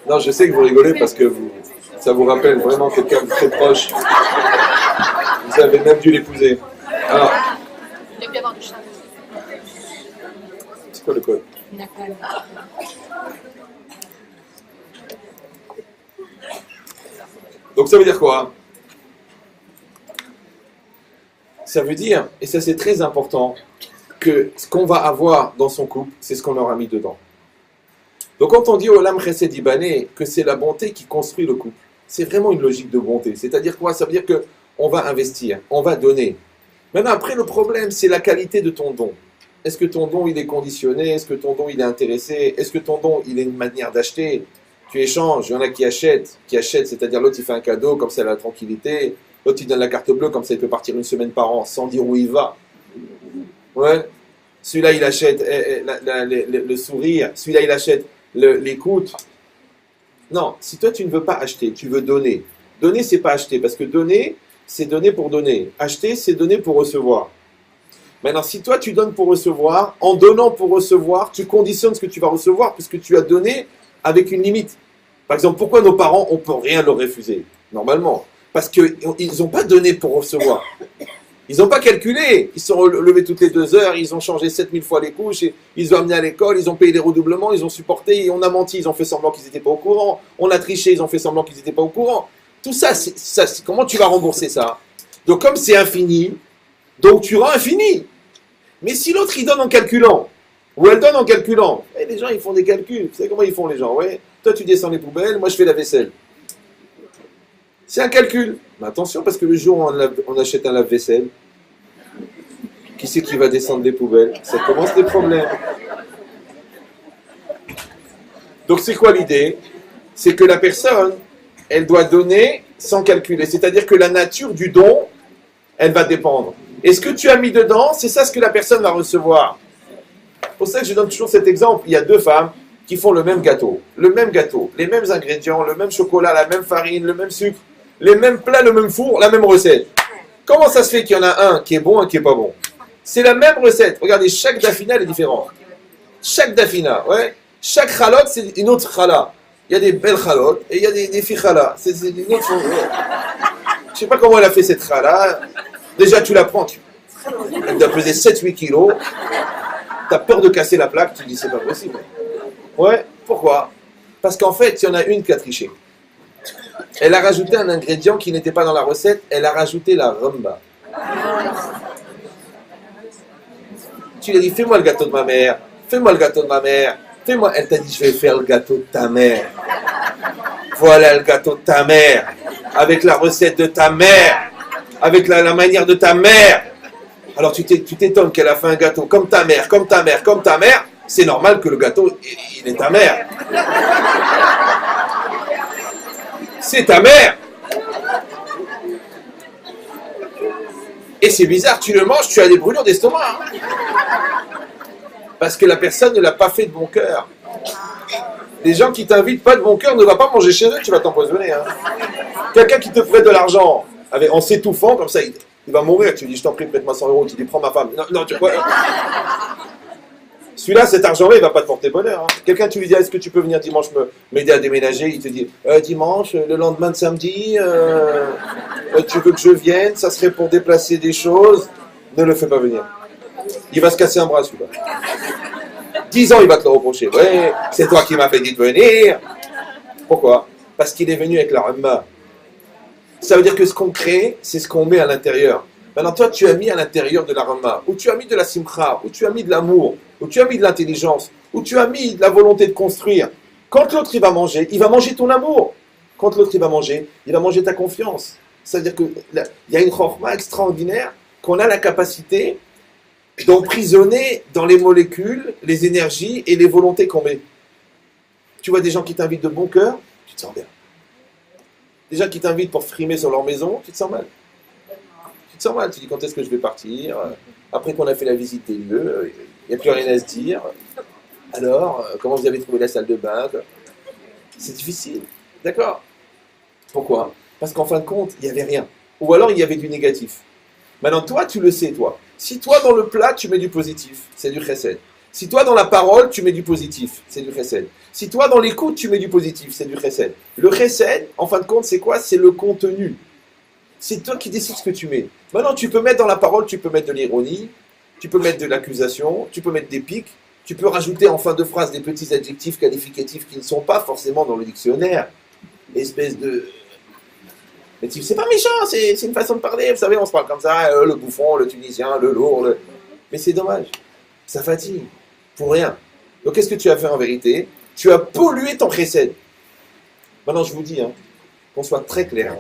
Non, je sais que vous rigolez parce que ça vous rappelle vraiment quelqu'un de très proche. Vous avez même dû l'épouser. Alors, c'est quoi le code? Donc ça veut dire quoi? Ça veut dire, et ça c'est très important, que ce qu'on va avoir dans son couple, c'est ce qu'on aura mis dedans. Donc quand on dit Olam Chesed Ibané, que c'est la bonté qui construit le couple, c'est vraiment une logique de bonté. C'est-à-dire quoi? Ça veut dire qu'on va investir, on va donner. Maintenant, après, le problème, c'est la qualité de ton don. Est-ce que ton don, il est conditionné? Est-ce que ton don, il est intéressé? Est-ce que ton don, il est une manière d'acheter? Tu échanges, il y en a qui achètent, c'est-à-dire l'autre, il fait un cadeau, comme ça, il a la tranquillité. L'autre, il donne la carte bleue, comme ça, il peut partir une semaine par an, sans dire où il va. Ouais. Celui-là, il achète le sourire. Celui-là, il achète l'écoute. Non, si toi, tu ne veux pas acheter, tu veux donner. Donner, c'est pas acheter, parce que donner, c'est donner pour donner. Acheter, c'est donner pour recevoir. Maintenant, si toi, tu donnes pour recevoir, en donnant pour recevoir, tu conditionnes ce que tu vas recevoir, puisque tu as donné avec une limite. Par exemple, pourquoi nos parents, on ne peut rien leur refuser, normalement? Parce qu'ils n'ont pas donné pour recevoir. Ils n'ont pas calculé. Ils sont levés toutes les 2 heures, ils ont changé 7000 fois les couches, ils ont amené à l'école, ils ont payé les redoublements, ils ont supporté, on a menti, ils ont fait semblant qu'ils n'étaient pas au courant, on a triché, ils ont fait semblant qu'ils n'étaient pas au courant. Tout ça, comment tu vas rembourser ça? Donc comme c'est infini, donc tu rends infini. Mais si l'autre il donne en calculant, ou elle donne en calculant, et les gens ils font des calculs, vous savez comment ils font les gens, ouais? Toi tu descends les poubelles, moi je fais la vaisselle. C'est un calcul. Mais attention, parce que le jour où on achète un lave-vaisselle, qui c'est qui va descendre les poubelles? Ça commence des problèmes. Donc c'est quoi l'idée? C'est que la personne, elle doit donner sans calculer. C'est-à-dire que la nature du don, elle va dépendre. Et ce que tu as mis dedans, c'est ça ce que la personne va recevoir. C'est pour ça que je donne toujours cet exemple. Il y a 2 femmes qui font le même gâteau, les mêmes ingrédients, le même chocolat, la même farine, le même sucre, les mêmes plats, le même four, la même recette. Comment ça se fait qu'il y en a un qui est bon et un qui n'est pas bon? C'est la même recette. Regardez, chaque dafina est différent. Chaque dafina, ouais. Chaque chalot, c'est une autre chala. Il y a des belles chalotes et il y a des filles chala. C'est une autre chose. Je ne sais pas comment elle a fait cette chala. Déjà, tu la prends. Elle doit peser 7-8 kilos. Tu as peur de casser la plaque. Tu dis, c'est pas possible. Ouais, pourquoi? Parce qu'en fait, il y en a une qui a triché. Elle a rajouté un ingrédient qui n'était pas dans la recette. Elle a rajouté la rumba. Tu lui as dit, fais-moi le gâteau de ma mère. Fais-moi le gâteau de ma mère. Fais-moi. Elle t'a dit, je vais faire le gâteau de ta mère. Voilà le gâteau de ta mère. Avec la recette de ta mère. Avec la manière de ta mère. Alors tu t'étonnes qu'elle a fait un gâteau comme ta mère, comme ta mère, comme ta mère. C'est normal que le gâteau, il est ta mère. C'est ta mère. Et c'est bizarre, tu le manges, tu as des brûlures d'estomac. Parce que la personne ne l'a pas fait de bon cœur. Les gens qui t'invitent pas de bon cœur, ne va pas manger chez eux, tu vas t'empoisonner. Hein. Quelqu'un qui te prête de l'argent en s'étouffant, comme ça, il va mourir. Tu lui dis, je t'en prie, prête-moi 100 euros. Tu dis, prends ma femme. Non, non, tu vois. Celui-là, cet argent-là, il va pas te porter bonheur. Hein. Quelqu'un, tu lui dis, est-ce que tu peux venir dimanche m'aider à déménager? Il te dit, dimanche, le lendemain de samedi, tu veux que je vienne? Ça serait pour déplacer des choses. Ne le fais pas venir. Il va se casser un bras, celui-là. 10 ans, il va te le reprocher. Ouais, c'est toi qui m'as fait dire de venir. Pourquoi? Parce qu'il est venu avec la rumba. Ça veut dire que ce qu'on crée, c'est ce qu'on met à l'intérieur. Maintenant, toi, tu as mis à l'intérieur de la rumba, ou tu as mis de la simcha, ou tu as mis de l'amour, ou tu as mis de l'intelligence, ou tu as mis de la volonté de construire. Quand l'autre, il va manger ton amour. Quand l'autre, il va manger ta confiance. Ça veut dire qu'il y a une chorma extraordinaire qu'on a la capacité d'emprisonner dans les molécules, les énergies et les volontés qu'on met. Tu vois des gens qui t'invitent de bon cœur, tu te sens bien. Des gens qui t'invitent pour frimer sur leur maison, tu te sens mal. Tu te sens mal, tu dis quand est-ce que je vais partir? Après qu'on a fait la visite des lieux, il n'y a plus rien à se dire. Alors, comment vous avez trouvé la salle de bain? C'est difficile, d'accord? Pourquoi? Parce qu'en fin de compte, il n'y avait rien. Ou alors il y avait du négatif. Maintenant, toi, tu le sais, toi. Si toi, dans le plat, tu mets du positif, c'est du chesed. Si toi, dans la parole, tu mets du positif, c'est du chesed. Si toi, dans l'écoute, tu mets du positif, c'est du chesed. Le chesed, en fin de compte, c'est quoi? C'est le contenu. C'est toi qui décides ce que tu mets. Maintenant, tu peux mettre dans la parole, tu peux mettre de l'ironie, tu peux mettre de l'accusation, tu peux mettre des pics, tu peux rajouter en fin de phrase des petits adjectifs qualificatifs qui ne sont pas forcément dans le dictionnaire. Espèce de... Mais c'est pas méchant, c'est une façon de parler. Vous savez, on se parle comme ça, le bouffon, le tunisien, le lourd. Mais c'est dommage. Ça fatigue. Pour rien. Donc qu'est-ce que tu as fait en vérité? Tu as pollué ton chesed. Maintenant, je vous dis, qu'on soit très clair.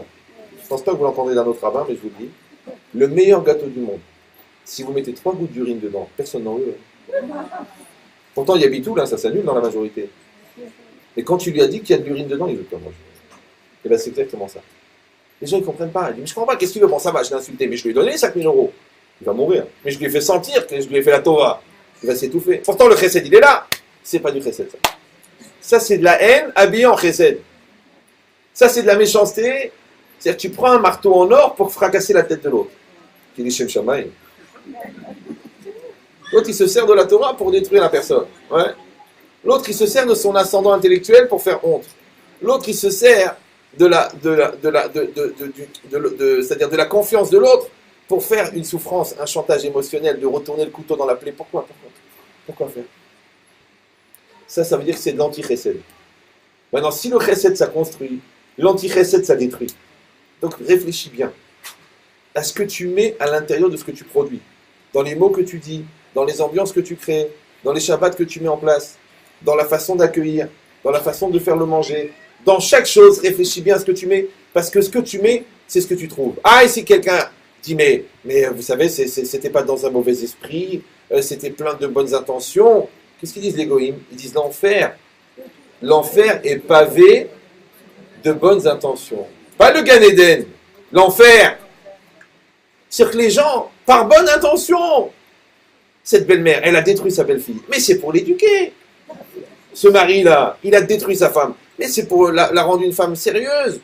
Je ne pense pas que vous l'entendez d'un autre rabbin, mais je vous le dis. Le meilleur gâteau du monde, si vous mettez 3 gouttes d'urine dedans, personne n'en veut. Pourtant, il y a bitou, là, ça s'annule dans la majorité. Et quand tu lui as dit qu'il y a de l'urine dedans, il veut pas manger. Et bien, c'est exactement ça. Les gens, ils ne comprennent pas. Ils disent, mais je ne comprends pas, qu'est-ce qu'il veut? Bon, ça va, je l'ai insulté, mais je lui ai donné 5 000 euros. Il va mourir. Mais je lui ai fait sentir que je lui ai fait la Torah. Il va s'étouffer. Pourtant, le chesed, il est là. C'est pas du chesed, ça. Ça, c'est de la haine habillée en chesed. Ça, c'est de la méchanceté. C'est-à-dire que tu prends un marteau en or pour fracasser la tête de l'autre. Qui dit Shem Shamaï. L'autre, il se sert de la Torah pour détruire la personne. Ouais. L'autre, il se sert de son ascendant intellectuel pour faire honte. L'autre, il se sert c'est-à-dire de la confiance de l'autre pour faire une souffrance, un chantage émotionnel, de retourner le couteau dans la plaie. Pourquoi faire? Ça veut dire que c'est de l'anti-chesed. Maintenant, si le chesed, ça construit, l'anti-chesed, ça détruit. Donc, réfléchis bien à ce que tu mets à l'intérieur de ce que tu produis. Dans les mots que tu dis, dans les ambiances que tu crées, dans les shabbats que tu mets en place, dans la façon d'accueillir, dans la façon de faire le manger. Dans chaque chose, réfléchis bien à ce que tu mets, parce que ce que tu mets, c'est ce que tu trouves. Ah, et si quelqu'un dit, mais vous savez, c'était pas dans un mauvais esprit, c'était plein de bonnes intentions. Qu'est-ce qu'ils disent les goïms? Ils disent l'enfer. L'enfer est pavé de bonnes intentions. Pas le Gan Eden, l'enfer. C'est-à-dire que les gens, par bonne intention, cette belle-mère, elle a détruit sa belle-fille. Mais c'est pour l'éduquer. Ce mari-là, il a détruit sa femme. Mais c'est pour la rendre une femme sérieuse.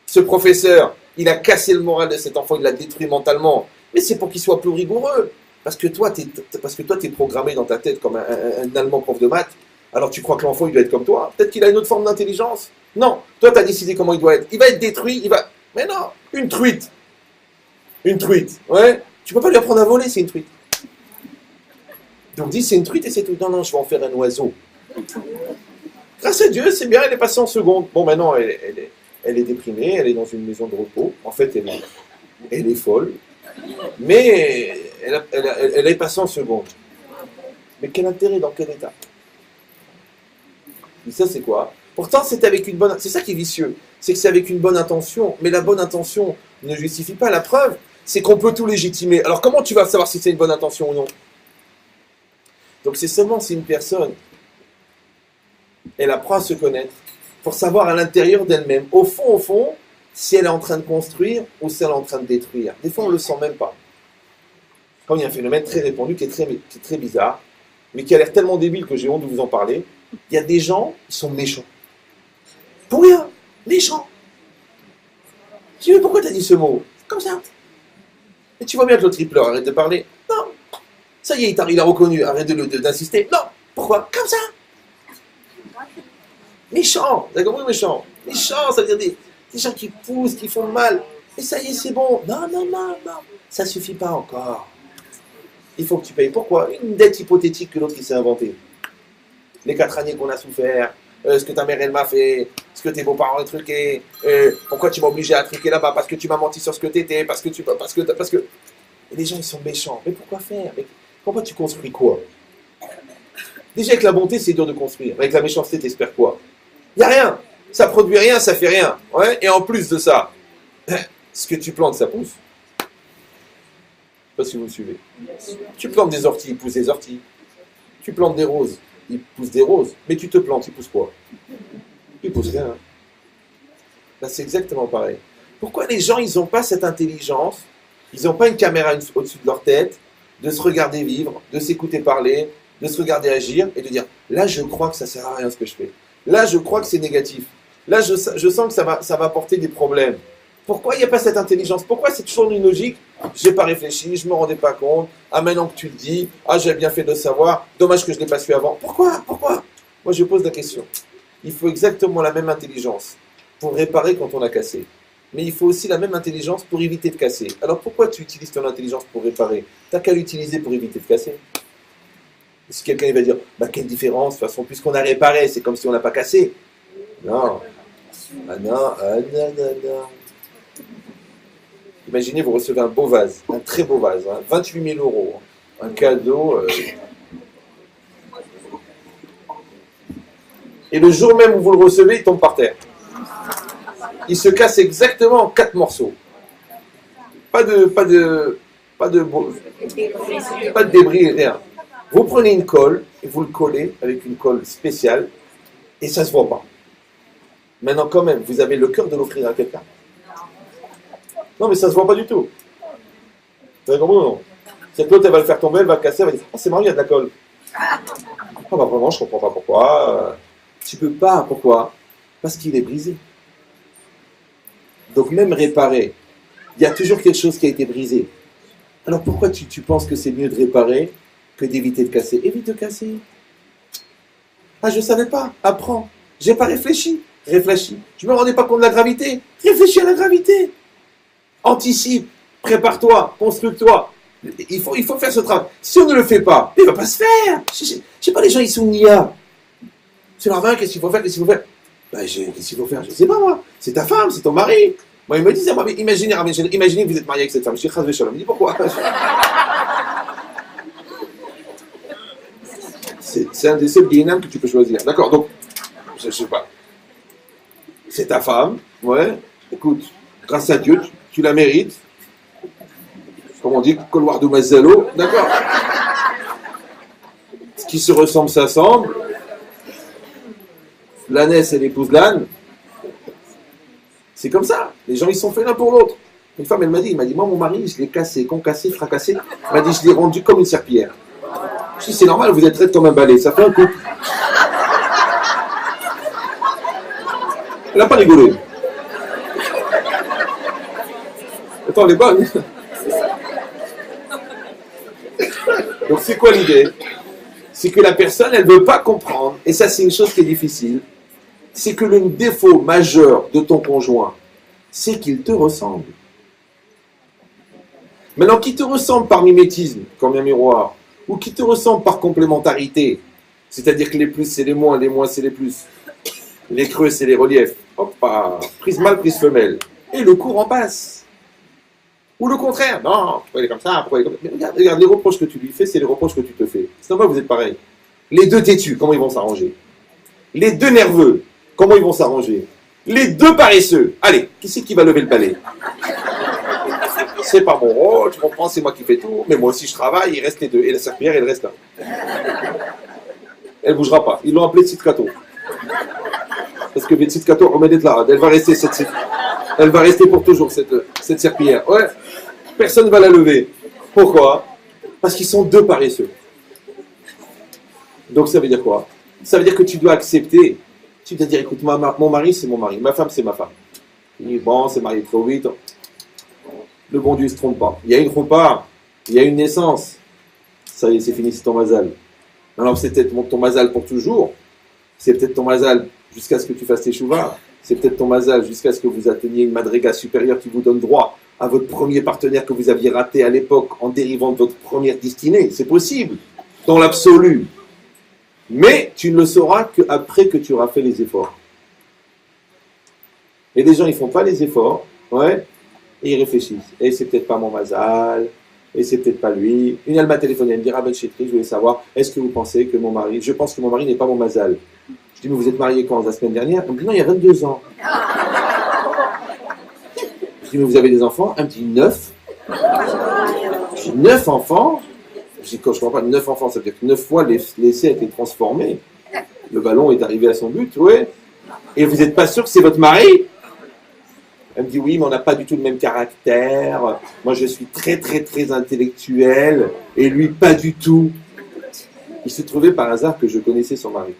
Ce professeur, il a cassé le moral de cet enfant, il l'a détruit mentalement. Mais c'est pour qu'il soit plus rigoureux. Parce que toi, t'es programmé dans ta tête comme un Allemand prof de maths. Alors tu crois que l'enfant, il doit être comme toi. Peut-être qu'il a une autre forme d'intelligence. Non, toi, tu as décidé comment il doit être. Il va être détruit, Mais non, une truite. Une truite, ouais. Tu peux pas lui apprendre à voler, c'est une truite. Donc dis, c'est une truite et c'est tout. Non, je vais en faire un oiseau. Grâce à Dieu, c'est bien, elle est passée en seconde. Bon, maintenant, elle est déprimée, elle est dans une maison de repos. En fait, elle est folle. Mais elle est passée en seconde. Mais quel intérêt, dans quel état? Et ça, c'est quoi? Pourtant, c'est avec une bonne... C'est ça qui est vicieux. C'est que c'est avec une bonne intention. Mais la bonne intention ne justifie pas la preuve. C'est qu'on peut tout légitimer. Alors, comment tu vas savoir si c'est une bonne intention ou non? Donc, c'est seulement si une personne... elle apprend à se connaître pour savoir à l'intérieur d'elle-même, au fond, si elle est en train de construire ou si elle est en train de détruire. Des fois, on ne le sent même pas. Comme il y a un phénomène très répandu qui est très bizarre, mais qui a l'air tellement débile que j'ai honte de vous en parler. Il y a des gens, ils sont méchants. Pour rien, méchants. Je dis, mais pourquoi t'as dit ce mot? Comme ça. Et tu vois bien que l'autre il pleure, arrête de parler. Non. Ça y est, il a reconnu, arrête d'insister. Non. Pourquoi? Comme ça. Méchant. Vous avez compris, méchant? Méchant, ça veut dire des gens qui poussent, qui font mal. Et ça y est, c'est bon. Non, non, non, non. Ça suffit pas encore. Il faut que tu payes. Pourquoi? Une dette hypothétique que l'autre il s'est inventée. Les 4 années qu'on a souffert, ce que ta mère elle m'a fait, ce que tes beaux-parents ont truqué, pourquoi tu m'as obligé à truquer là-bas, parce que tu m'as menti sur ce que t'étais, parce que. Et les gens ils sont méchants. Mais pourquoi faire? Mais pourquoi tu construis quoi? Déjà avec la bonté c'est dur de construire. Avec la méchanceté t'espères quoi? Il n'y a rien. Ça produit rien, ça fait rien. Ouais. Et en plus de ça, ce que tu plantes ça pousse. Je ne sais pas si vous me suivez. Tu plantes des orties, ils poussent des orties. Tu plantes des roses, ils poussent des roses. Mais tu te plantes, ils poussent quoi? Ils poussent rien. Là, c'est exactement pareil. Pourquoi les gens, ils n'ont pas cette intelligence, ils n'ont pas une caméra au-dessus de leur tête, de se regarder vivre, de s'écouter parler, de se regarder agir et de dire, là, je crois que ça ne sert à rien ce que je fais. Là, je crois que c'est négatif. Là, je sens que ça va apporter des problèmes. Pourquoi il n'y a pas cette intelligence? Pourquoi c'est toujours une logique? Je n'ai pas réfléchi, je ne me rendais pas compte. Ah, maintenant que tu le dis, ah, j'ai bien fait de le savoir. Dommage que je ne l'ai pas su avant. Pourquoi? Moi, je pose la question. Il faut exactement la même intelligence pour réparer quand on a cassé. Mais il faut aussi la même intelligence pour éviter de casser. Alors, pourquoi tu utilises ton intelligence pour réparer? Tu n'as qu'à l'utiliser pour éviter de casser. Et si quelqu'un va dire, bah, quelle différence? De toute façon, puisqu'on a réparé, c'est comme si on n'a pas cassé. Non. Ah non. Imaginez, vous recevez un beau vase, un très beau vase, 28 000 €, un cadeau. Et le jour même où vous le recevez, il tombe par terre. Il se casse exactement en 4 morceaux. Pas de débris, rien. Vous prenez une colle et vous le collez avec une colle spéciale et ça ne se voit pas. Maintenant, quand même, vous avez le cœur de l'offrir à quelqu'un. Non, mais ça ne se voit pas du tout. Vous avez compris ou non? Cette l'autre, elle va le faire tomber, elle va le casser, elle va dire, ah, c'est marrant, il y a de la colle. Ah, bah vraiment, je ne comprends pas pourquoi. Tu peux pas, pourquoi? Parce qu'il est brisé. Donc, même réparer, il y a toujours quelque chose qui a été brisé. Alors, pourquoi tu penses que c'est mieux de réparer que d'éviter de casser? Évite de casser. Ah, je ne savais pas. Apprends. J'ai pas réfléchi. Réfléchis. Je ne me rendais pas compte de la gravité. Réfléchis à la gravité. Anticipe, prépare-toi, construis-toi. Il faut faire ce travail. Si on ne le fait pas, il ne va pas se faire. Je sais pas, les gens, ils sont nia. C'est leur vin, qu'est-ce qu'il faut faire? Qu'est-ce qu'il faut faire? Je ne sais pas, moi. C'est ta femme, c'est ton mari. Moi, il me dit, moi, imaginez que vous êtes marié avec cette femme. Je dis, Chazvé Shalom. Il me dit, pourquoi? C'est un des seuls guénams que tu peux choisir. D'accord, donc, je ne sais pas. C'est ta femme, ouais. Écoute, grâce à Dieu, tu la mérites. Comme on dit, Kolwar de Mazzalo, d'accord. Ce qui se ressemble s'assemble. L'ânesse et l'épouse l'âne. C'est comme ça. Les gens, ils sont faits l'un pour l'autre. Une femme, elle m'a dit, moi, mon mari, je l'ai cassé, concassé, fracassé. Elle m'a dit, je l'ai rendu comme une serpillière. Je dis, c'est normal, vous êtes raide comme un balai. Ça fait un coup. Elle n'a pas rigolé. Attends, elle est bonne. Donc, c'est quoi l'idée? C'est que la personne, elle ne veut pas comprendre, et ça, c'est une chose qui est difficile, c'est que le défaut majeur de ton conjoint, c'est qu'il te ressemble. Maintenant, qui te ressemble par mimétisme, comme un miroir, ou qui te ressemble par complémentarité, c'est-à-dire que les plus, c'est les moins, c'est les plus, les creux, c'est les reliefs, hop, prise mâle, prise femelle, et le courant passe. Ou le contraire, non, pourquoi il est comme ça, pourquoi il est comme ça. Mais regarde, les reproches que tu lui fais, c'est les reproches que tu te fais. C'est normal, vous êtes pareil. Les deux têtus, comment ils vont s'arranger? Les deux nerveux, comment ils vont s'arranger? Les deux paresseux, allez, qui c'est qui va lever le balai? C'est pas mon rôle, tu comprends, c'est moi qui fais tout, mais moi aussi je travaille, il reste les deux. Et la serpillière, elle reste là. Elle bougera pas. Ils l'ont appelée Tzitkato. Parce que Tzitkato, on met là, elle va rester elle va rester pour toujours, cette serpillière. Ouais, personne ne va la lever. Pourquoi? Parce qu'ils sont deux paresseux. Donc ça veut dire quoi? Ça veut dire que tu dois accepter. Tu dois dire, écoute, mon mari, c'est mon mari. Ma femme, c'est ma femme. Il est bon, c'est marié trop vite. Le bon Dieu ne se trompe pas. Il y a une choupa, il y a une naissance. Ça y est, c'est fini, c'est ton mazal. Alors c'est peut-être ton mazal pour toujours. C'est peut-être ton mazal jusqu'à ce que tu fasses tes chouvas. C'est peut-être ton mazal jusqu'à ce que vous atteigniez une madriga supérieure qui vous donne droit à votre premier partenaire que vous aviez raté à l'époque en dérivant de votre première destinée. C'est possible, dans l'absolu. Mais tu ne le sauras qu'après que tu auras fait les efforts. Et les gens, ils ne font pas les efforts, ouais, et ils réfléchissent. Et c'est peut-être pas mon mazal, et c'est peut-être pas lui. Une elle m'a téléphoné, elle me dit, Rabbi Chetri, je voulais savoir, est-ce que vous pensez que mon mari, je pense que mon mari n'est pas mon mazal. Je dis, mais vous êtes marié quand, la semaine dernière? Elle me dit, non, il y a 22 ans. Je dis, mais vous avez des enfants? Elle me dit, 9. Je dis, 9 enfants? Je dis, quand je ne comprends pas, 9 enfants, ça veut dire que 9 fois l'essai a été transformé. Le ballon est arrivé à son but, ouais. Et vous n'êtes pas sûr que c'est votre mari? Elle me dit, oui, mais on n'a pas du tout le même caractère. Moi, je suis très, très, très intellectuel. Et lui, pas du tout. Il se trouvait par hasard que je connaissais son mari.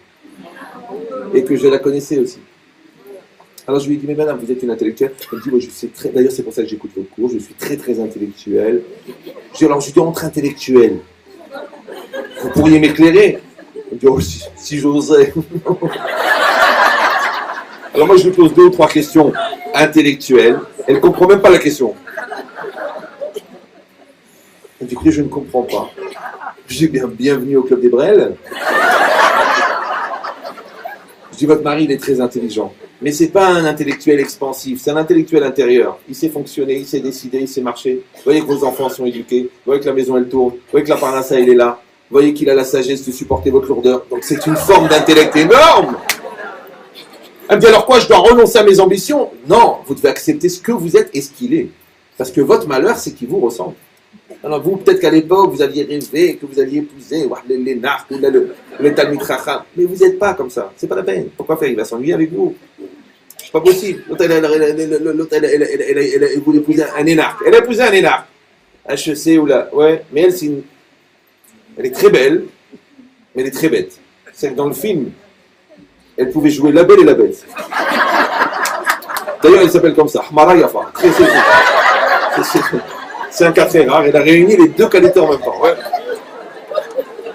Et que je la connaissais aussi. Alors je lui ai dit, mais madame, vous êtes une intellectuelle? Elle me dit, oui, je sais très... D'ailleurs, c'est pour ça que j'écoute vos cours. Je suis très, très intellectuel. Alors, je dis, entre intellectuels, vous pourriez m'éclairer? Elle me dit, oh, si j'osais. Alors moi, je lui pose 2 ou 3 questions intellectuelles. Elle ne comprend même pas la question. Elle me dit, écoutez, je ne comprends pas. Je dis, bienvenue au Club des Brels. Je dis, votre mari, il est très intelligent. Mais ce n'est pas un intellectuel expansif, c'est un intellectuel intérieur. Il sait fonctionner, il sait décider, il sait marcher. Vous voyez que vos enfants sont éduqués. Vous voyez que la maison, elle tourne. Vous voyez que la parnassa, elle est là. Vous voyez qu'il a la sagesse de supporter votre lourdeur. Donc c'est une forme d'intellect énorme. Elle me dit, alors quoi, je dois renoncer à mes ambitions? Non, vous devez accepter ce que vous êtes et ce qu'il est. Parce que votre malheur, c'est qu'il vous ressemble. Alors vous, peut-être qu'à l'époque, vous aviez rêvé que vous alliez épouser les narcs ou le Talmid Chacham. Mais vous n'êtes pas comme ça. C'est pas la peine. Pourquoi faire? Il va s'ennuyer avec vous. C'est pas possible. L'autre, elle voulait épouser un énarque. Elle a épousé un énarque. HEC ou là. Ouais, mais elle, elle est très belle, mais elle est très bête. C'est que dans le film, elle pouvait jouer la belle et la bête. D'ailleurs, elle s'appelle comme ça, Hmara Yafa. C'est un cas très rare. Elle a réuni les 2 qualités en même temps. Ouais.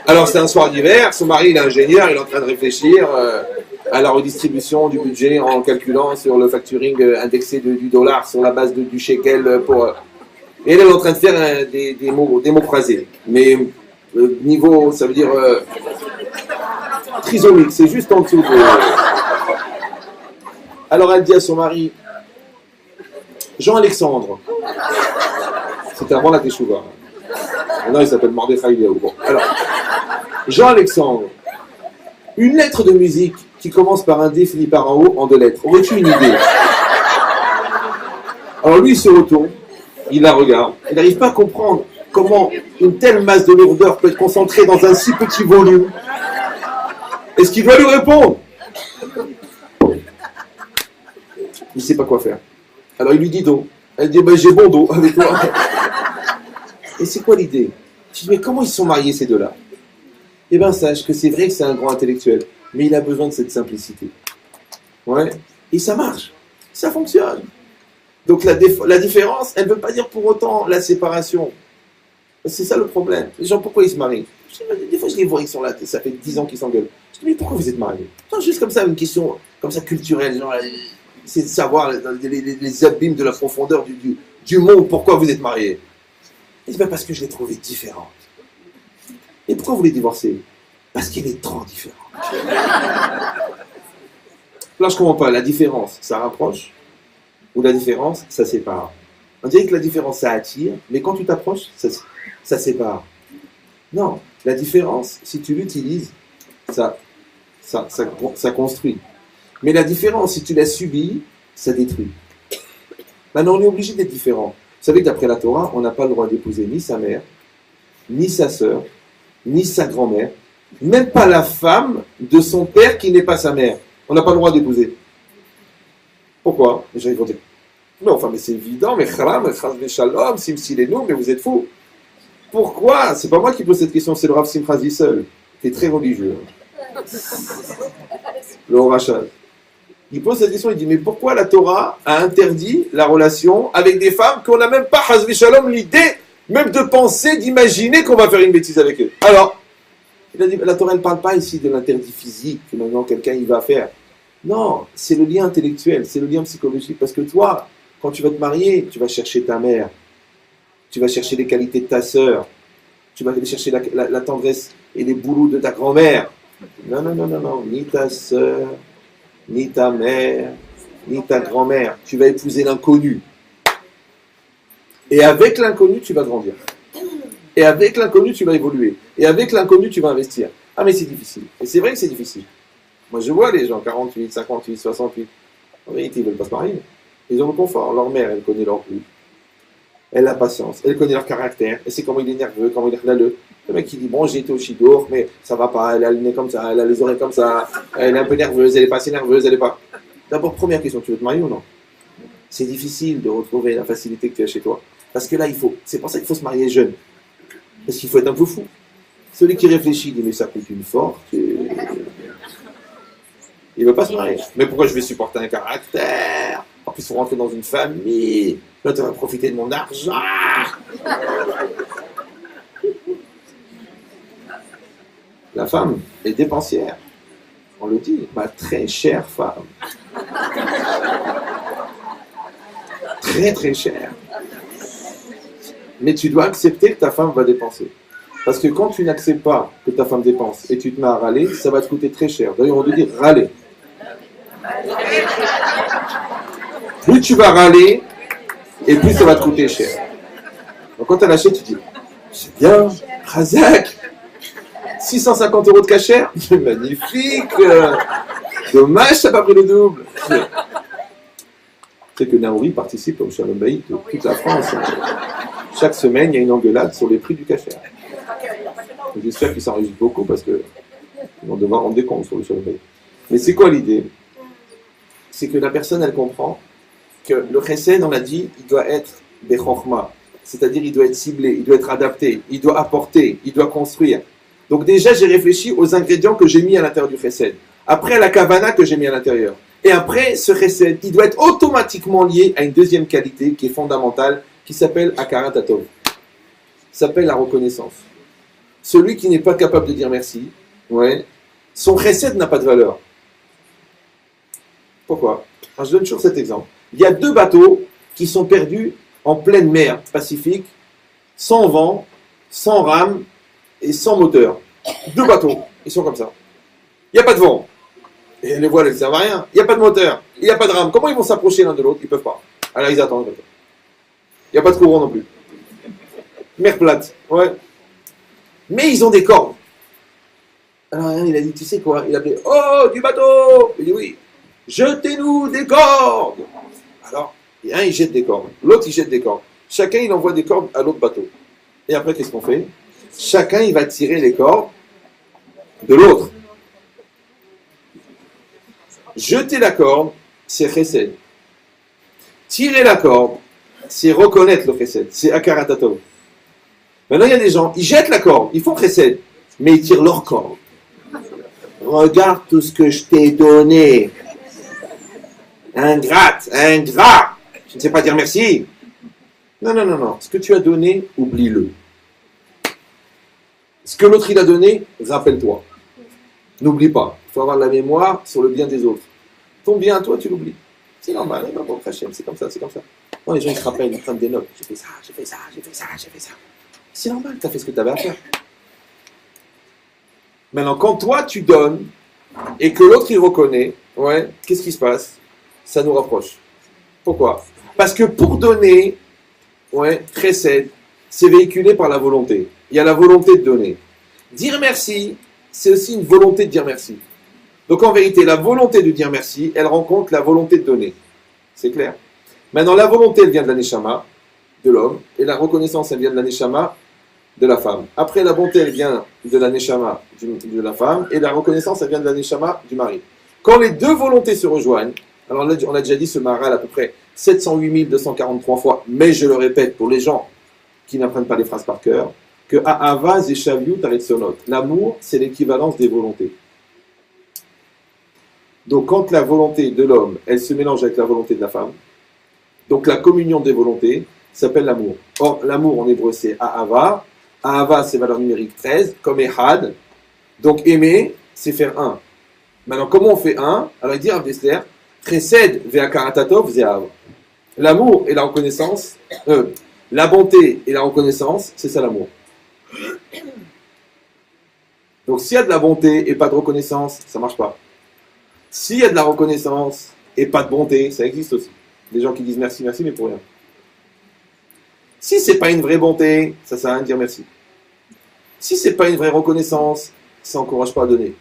Alors, c'est un soir d'hiver. Son mari, il est ingénieur. Il est en train de réfléchir à la redistribution du budget en calculant sur le facturing indexé du dollar sur la base du shekel. Et elle est en train de faire des mots croisés. Mais niveau, ça veut dire trisomique. C'est juste en dessous de... Alors, elle dit à son mari, Jean-Alexandre, c'était avant la Teshuvah. Maintenant, il s'appelle Mordechai Eliaou. Bon, alors, Jean-Alexandre, une lettre de musique qui commence par un D fini par un O en 2 lettres. Aurais-tu une idée? Alors lui, il se retourne, il la regarde, il n'arrive pas à comprendre comment une telle masse de lourdeur peut être concentrée dans un si petit volume. Est-ce qu'il doit lui répondre? Il ne sait pas quoi faire. Alors il lui dit donc. Elle dit, j'ai bon dos avec toi. Et c'est quoi l'idée? Je dis, mais comment ils sont mariés ces 2-là? Eh bien, sache que c'est vrai que c'est un grand intellectuel, mais il a besoin de cette simplicité. Ouais. Et ça marche. Ça fonctionne. Donc la différence, elle ne veut pas dire pour autant la séparation. C'est ça le problème. Les gens, pourquoi ils se marient? Je dis, des fois, je les vois, ils sont là, ça fait 10 ans qu'ils s'engueulent. Je dis, mais pourquoi vous êtes mariés? Non, juste comme ça, une question comme ça culturelle. Genre, c'est de savoir les abîmes de la profondeur du monde, pourquoi vous êtes mariés. Et c'est pas parce que je l'ai trouvée différente. Et pourquoi vous voulez divorcer? Parce qu'elle est trop différente. Là, je comprends pas. La différence, ça rapproche, ou la différence, ça sépare. On dirait que la différence, ça attire, mais quand tu t'approches, ça sépare. Non, la différence, si tu l'utilises, ça construit. Mais la différence, si tu la subis, ça détruit. Maintenant, on est obligé d'être différent. Vous savez que d'après la Torah, on n'a pas le droit d'épouser ni sa mère, ni sa sœur, ni sa grand-mère, même pas la femme de son père qui n'est pas sa mère. On n'a pas le droit d'épouser. Pourquoi? Les gens vont dire, mais enfin, mais c'est évident, mais chalam, shalom, simsilenu, mais vous êtes fous. Pourquoi? C'est pas moi qui pose cette question, c'est le Rav Simchazi seul, qui est très religieux. Le Horachal. Il pose cette question, il dit, mais pourquoi la Torah a interdit la relation avec des femmes qu'on n'a même pas, Hazvi Shalom, l'idée même de penser, d'imaginer qu'on va faire une bêtise avec eux. Alors, il a dit, la Torah ne parle pas ici de l'interdit physique que maintenant quelqu'un y va faire. Non, c'est le lien intellectuel, c'est le lien psychologique. Parce que toi, quand tu vas te marier, tu vas chercher ta mère, tu vas chercher les qualités de ta sœur, tu vas aller chercher la tendresse et les boulots de ta grand-mère. Non, non, non, non, non, ni ta sœur, ni ta mère, ni ta grand-mère. Tu vas épouser l'inconnu. Et avec l'inconnu, tu vas grandir. Et avec l'inconnu, tu vas évoluer. Et avec l'inconnu, tu vas investir. Ah, mais c'est difficile. Et c'est vrai que c'est difficile. Moi, je vois les gens, 48, 58, 68. En vérité, ils ne veulent pas se marier. Ils ont le confort. Leur mère, elle connaît leur goût. Elle a la patience. Elle connaît leur caractère. Elle sait comment il est nerveux, comment il est râleux. Le mec qui dit, bon, j'ai été au Chidour, mais ça va pas. Elle a le nez comme ça, elle a les oreilles comme ça. Elle est un peu nerveuse, elle n'est pas assez nerveuse, elle n'est pas... D'abord, première question, tu veux te marier ou non? C'est difficile de retrouver la facilité que tu as chez toi. Parce que là, c'est pour ça qu'il faut se marier jeune. Parce qu'il faut être un peu fou. Celui qui réfléchit, il dit, mais ça coûte une fortune. Il ne veut pas se marier. Mais pourquoi je vais supporter un caractère? En plus, il faut rentrer dans une famille. Là, tu vas profiter de mon argent. La femme est dépensière. On le dit, ma très chère femme. Très, très chère. Mais tu dois accepter que ta femme va dépenser. Parce que quand tu n'acceptes pas que ta femme dépense et tu te mets à râler, ça va te coûter très cher. D'ailleurs, on doit dire râler. Plus tu vas râler, et plus ça va te coûter cher. Donc quand tu l'achètes, tu dis, c'est bien, Razak, 650 € de cachère, c'est magnifique, dommage, ça n'a pas pris le double. C'est que Naouri participe au Shalom Bayit de toute la France. Chaque semaine, il y a une engueulade sur les prix du cachère. J'espère qu'ils s'enregistrent beaucoup parce qu'ils vont devoir rendre des comptes sur le Shalom Bayit. Mais c'est quoi l'idée? C'est que la personne, elle comprend que le chesed, on l'a dit, il doit être bechorma, c'est-à-dire il doit être ciblé, il doit être adapté, il doit apporter, il doit construire. Donc déjà, j'ai réfléchi aux ingrédients que j'ai mis à l'intérieur du chesed, après la kavana que j'ai mis à l'intérieur. Et après, ce chesed, il doit être automatiquement lié à une deuxième qualité qui est fondamentale, qui s'appelle akarat hatov, s'appelle la reconnaissance. Celui qui n'est pas capable de dire merci, ouais, son chesed n'a pas de valeur. Pourquoi? Alors, je donne toujours cet exemple. Il y a 2 bateaux qui sont perdus en pleine mer Pacifique, sans vent, sans rame et sans moteur. 2 bateaux, ils sont comme ça. Il n'y a pas de vent. Et les voiles, elles ne servent à rien. Il n'y a pas de moteur, il n'y a pas de rame. Comment ils vont s'approcher l'un de l'autre? Ils ne peuvent pas. Alors ils attendent. Il n'y a pas de courant non plus. Mer plate, ouais. Mais ils ont des cordes. Alors il a dit, tu sais quoi? Il a appelé, oh, du bateau! Il dit, oui. Jetez-nous des cordes! Alors, un, il jette des cordes. L'autre, il jette des cordes. Chacun, il envoie des cordes à l'autre bateau. Et après, qu'est-ce qu'on fait? Chacun, il va tirer les cordes de l'autre. Jeter la corde, c'est chesed. Tirer la corde, c'est reconnaître le chesed. C'est akarat hatov. Maintenant, il y a des gens, ils jettent la corde, ils font chesed, mais ils tirent leur corde. Regarde tout ce que je t'ai donné. Ingrate, ingrat. Je ne sais pas dire merci. Non, non, non, non. Ce que tu as donné, oublie-le. Ce que l'autre il a donné, rappelle-toi. N'oublie pas. Il faut avoir la mémoire sur le bien des autres. Ton bien à toi, tu l'oublies. C'est normal. Bon, c'est comme ça, c'est comme ça. Non, les gens ils se rappellent, ils prennent des notes. J'ai fait ça, j'ai fait ça, j'ai fait ça, j'ai fait ça. C'est normal, tu as fait ce que tu avais à faire. Maintenant, quand toi tu donnes et que l'autre il reconnaît, ouais, qu'est-ce qui se passe? Ça nous rapproche. Pourquoi? Parce que pour donner, ouais, chesed, c'est véhiculé par la volonté. Il y a la volonté de donner. Dire merci, c'est aussi une volonté de dire merci. Donc en vérité, la volonté de dire merci, elle rencontre la volonté de donner. C'est clair? Maintenant, la volonté, elle vient de la neshama, de l'homme, et la reconnaissance, elle vient de la neshama, de la femme. Après, la bonté, elle vient de la neshama, de la femme, et la reconnaissance, elle vient de la neshama, du mari. Quand les deux volontés se rejoignent, alors là, on a déjà dit ce maral à peu près 708 243 fois, mais je le répète pour les gens qui n'apprennent pas les phrases par cœur, que Ahava Zeshaviut Aretzonot. L'amour, c'est l'équivalence des volontés. Donc quand la volonté de l'homme, elle se mélange avec la volonté de la femme, donc la communion des volontés s'appelle l'amour. Or, l'amour en hébreu c'est Ahava. Ahava c'est valeur numérique 13, comme Ehad. Donc aimer, c'est faire un. Maintenant, comment on fait un? Alors il dit Rav Dessler, Chesed ve'akaratatov ze'av. L'amour et la reconnaissance, la bonté et la reconnaissance, c'est ça l'amour. Donc s'il y a de la bonté et pas de reconnaissance, ça marche pas. S'il y a de la reconnaissance et pas de bonté, ça existe aussi. Des gens qui disent merci, merci, mais pour rien. Si c'est pas une vraie bonté, ça sert à rien de dire merci. Si c'est pas une vraie reconnaissance, ça n'encourage pas à donner.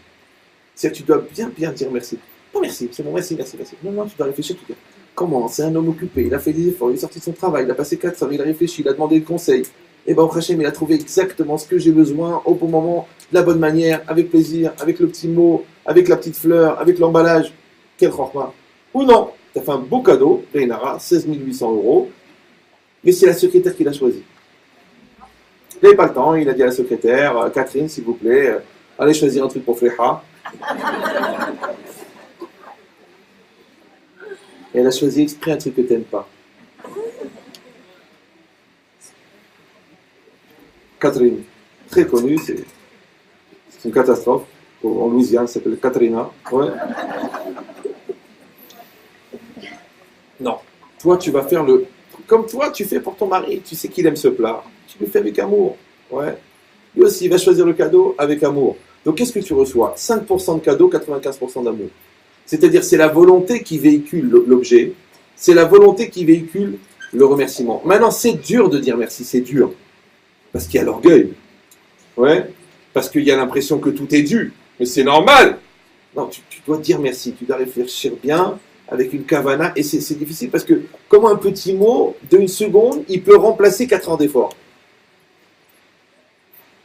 C'est-à-dire que tu dois bien dire merci. Non merci, c'est bon, merci. Non, tu dois réfléchir, tu dis, comment? C'est un homme occupé, il a fait des efforts, il est sorti de son travail, il a passé 4 heures, il a réfléchi, il a demandé le conseil. Et ben au Hachem, il a trouvé exactement ce que j'ai besoin, au bon moment, de la bonne manière, avec plaisir, avec le petit mot, avec la petite fleur, avec l'emballage. Quel chorma. Ou non, tu as fait un beau cadeau, Reinara, 16 800 €, mais c'est la secrétaire qui l'a choisi. Il n'avait pas le temps, il a dit à la secrétaire, Catherine, s'il vous plaît, allez choisir un truc pour Flecha. Et elle a choisi exprès un truc que tu n'aimes pas. Catherine, très connue, c'est une catastrophe. En Louisiane, ça s'appelle Katrina. Ouais. Non. Toi, tu vas faire le... Comme toi, tu fais pour ton mari. Tu sais qu'il aime ce plat. Tu le fais avec amour. Ouais. Lui aussi, il va choisir le cadeau avec amour. Donc, qu'est-ce que tu reçois? 5% de cadeau, 95% d'amour. C'est-à-dire, c'est la volonté qui véhicule l'objet. C'est la volonté qui véhicule le remerciement. Maintenant, c'est dur de dire merci. C'est dur. Parce qu'il y a l'orgueil. Ouais. Parce qu'il y a l'impression que tout est dû. Mais c'est normal. Non, tu dois dire merci. Tu dois réfléchir bien avec une kavana. Et c'est difficile parce que, comment un petit mot d'une seconde, il peut remplacer 4 ans d'effort.